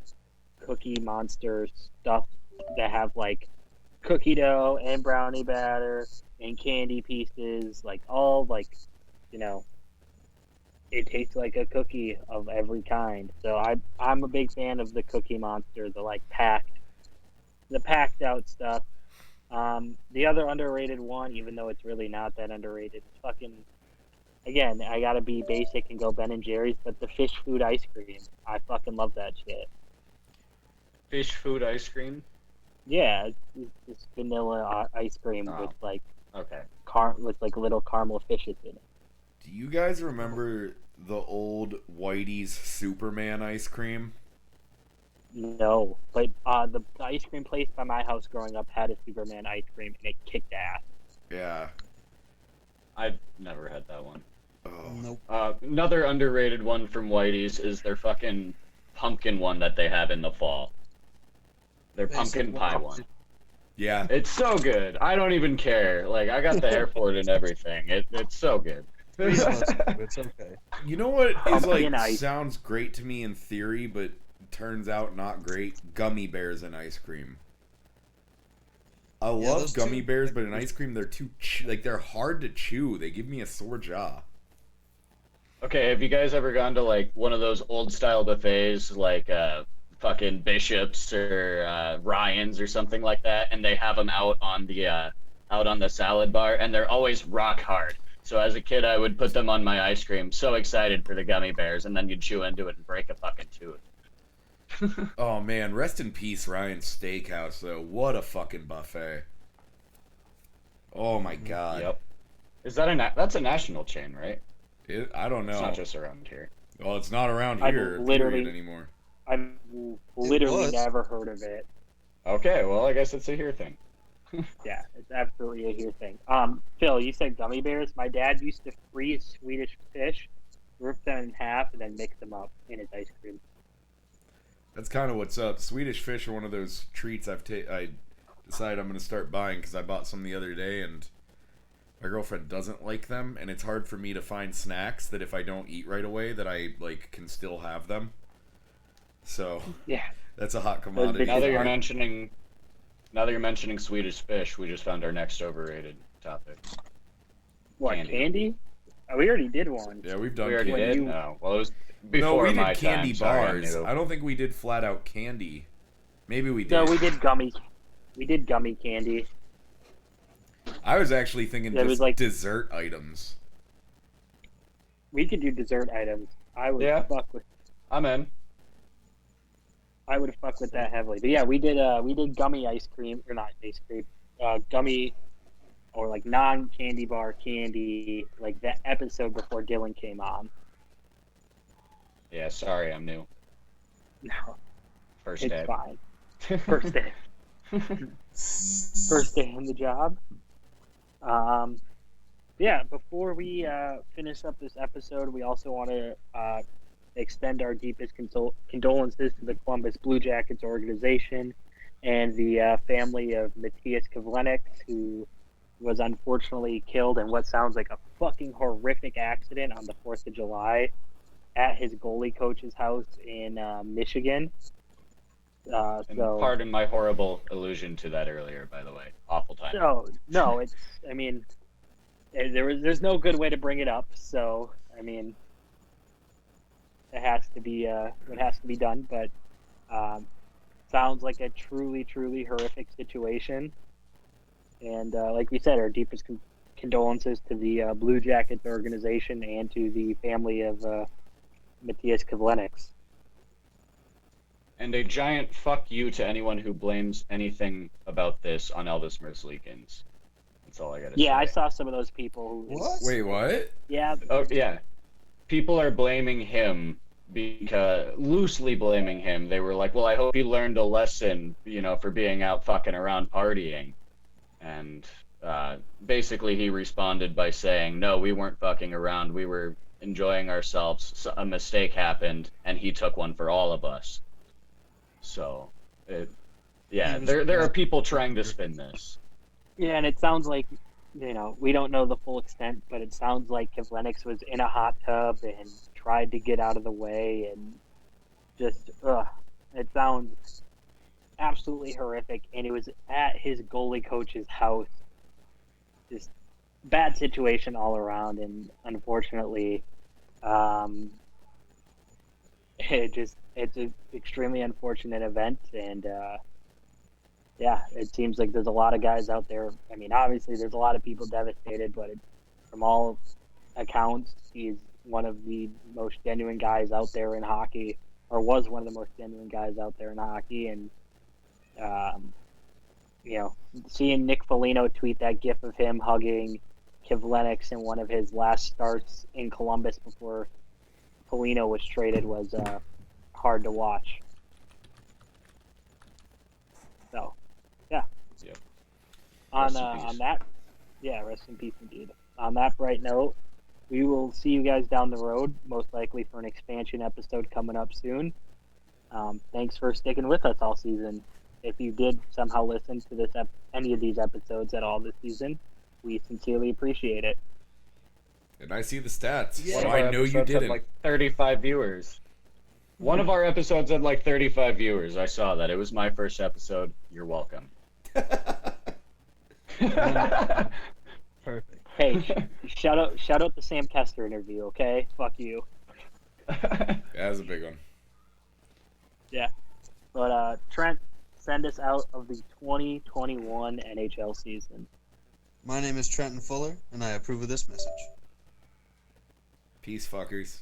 Cookie Monster stuff that have like cookie dough and brownie batter and candy pieces, like all like, you know, it tastes like a cookie of every kind. So I'm a big fan of the Cookie Monster, the packed out stuff. The other underrated one, even though it's really not that underrated, it's fucking. Again, I gotta be basic and go Ben and Jerry's, but the fish food ice cream, I fucking love that shit. Fish food ice cream. Yeah, it's vanilla ice cream Oh. with like Okay. with like little caramel fishes in it. Do you guys remember the old Whitey's Superman ice cream? No, but the ice cream place by my house growing up had a Superman ice cream and it kicked ass. Yeah. I've never had that one. Oh. Nope. Another underrated one from Whitey's is their fucking pumpkin one that they have in the fall. Their pumpkin pie one. Yeah. It's so good. I don't even care. Like, I got the hair for it and everything. It's so good. It's okay. You know what is Pumpkin like ice. sounds great to me in theory, but turns out not great? Gummy bears and ice cream. I love those gummy two- bears, but in ice cream they're too they're hard to chew. They give me a sore jaw. Okay, have you guys ever gone to like one of those old style buffets like fucking Bishop's or Ryan's or something like that, and they have them out on the salad bar, and they're always rock hard. So as a kid, I would put them on my ice cream, so excited for the gummy bears, and then you'd chew into it and break a fucking tooth. Oh man, rest in peace, Ryan's Steakhouse though. What a fucking buffet. Oh my god. Yep. Is that that's a national chain, right? I don't know. It's not just around here. Well, it's not around I've here literally- period anymore. I've literally was. never heard of it. Okay, well, I guess it's a here thing. Yeah, it's absolutely a here thing. Phil, you said gummy bears. My dad used to freeze Swedish fish, rip them in half, and then mix them up in his ice cream. That's kind of what's up. Swedish fish are one of those treats I decided I'm going to start buying because I bought some the other day and my girlfriend doesn't like them, and it's hard for me to find snacks that if I don't eat right away that I like can still have them. So Yeah. that's a hot commodity. Now that you're Right. mentioning Swedish fish, we just found our next overrated topic. What, Candy. candy? Oh, we already did one. Yeah, we've done We already candy. did. you- No, well, it was No, before we my did candy time. Sorry, I'm bars. new. I don't think we did flat out candy. Maybe we did. No, we did gummy. We did gummy candy. I was actually thinking Yeah, it just was like- dessert items. We could do dessert items. I would Yeah. fuck with. I'm in. I would fuck with that heavily. But yeah, we did gummy ice cream or not ice cream, gummy or like non-candy bar candy, like that episode before Dylan came on. Yeah, sorry, I'm new. No, First it's day. fine. First day. First day on the job. Yeah, before we finish up this episode, we also want to extend our deepest condolences to the Columbus Blue Jackets organization and the family of Matthias Kavlenik, who was unfortunately killed in what sounds like a fucking horrific accident on the 4th of July at his goalie coach's house in Michigan. And So pardon my horrible allusion to that earlier, by the way. Awful time. no, it's. I mean, there's no good way to bring it up. So I mean, it has to be done. But sounds like a truly horrific situation. And like we said, our deepest condolences to the Blue Jackets organization and to the family of Matthias Kivlenieks. And a giant fuck you to anyone who blames anything about this on Elvis Merzlikins. That's all I gotta say. Yeah, I saw some of those people who. What? Wait, what? Yeah. Oh yeah, people are blaming him because loosely blaming him. They were like, "Well, I hope he learned a lesson, for being out fucking around partying." And basically, he responded by saying, "No, we weren't fucking around. We were enjoying ourselves. So a mistake happened, and he took one for all of us." So, there are people trying to spin this. Yeah, and it sounds like, we don't know the full extent, but it sounds like Kivlenieks was in a hot tub and tried to get out of the way, and just, it sounds absolutely horrific. And it was at his goalie coach's house. Just bad situation all around, and unfortunately, it's an extremely unfortunate event, and it seems like there's a lot of guys out there. I mean, obviously there's a lot of people devastated, but from all accounts, he's one of the most genuine guys out there in hockey, or was one of the most genuine guys out there in hockey. And seeing Nick Foligno tweet that gif of him hugging Kivlenieks in one of his last starts in Columbus before Foligno was traded was hard to watch. So, yeah. Yep. On Rest in peace. that, rest in peace indeed. On that bright note, we will see you guys down the road, most likely for an expansion episode coming up soon. Thanks for sticking with us all season. If you did somehow listen to this any of these episodes at all this season, we sincerely appreciate it. And I see the stats, Yeah. One so of our I know you episodes had didn't. like 35 viewers. One of our episodes had like 35 viewers. I saw that. It was my first episode. You're welcome. Perfect. Hey, shout out the Sam Kester interview, okay? Fuck you. That was a big one. Yeah. But Trent, send us out of the 2021 NHL season. My name is Trenton Fuller, and I approve of this message. Peace, fuckers.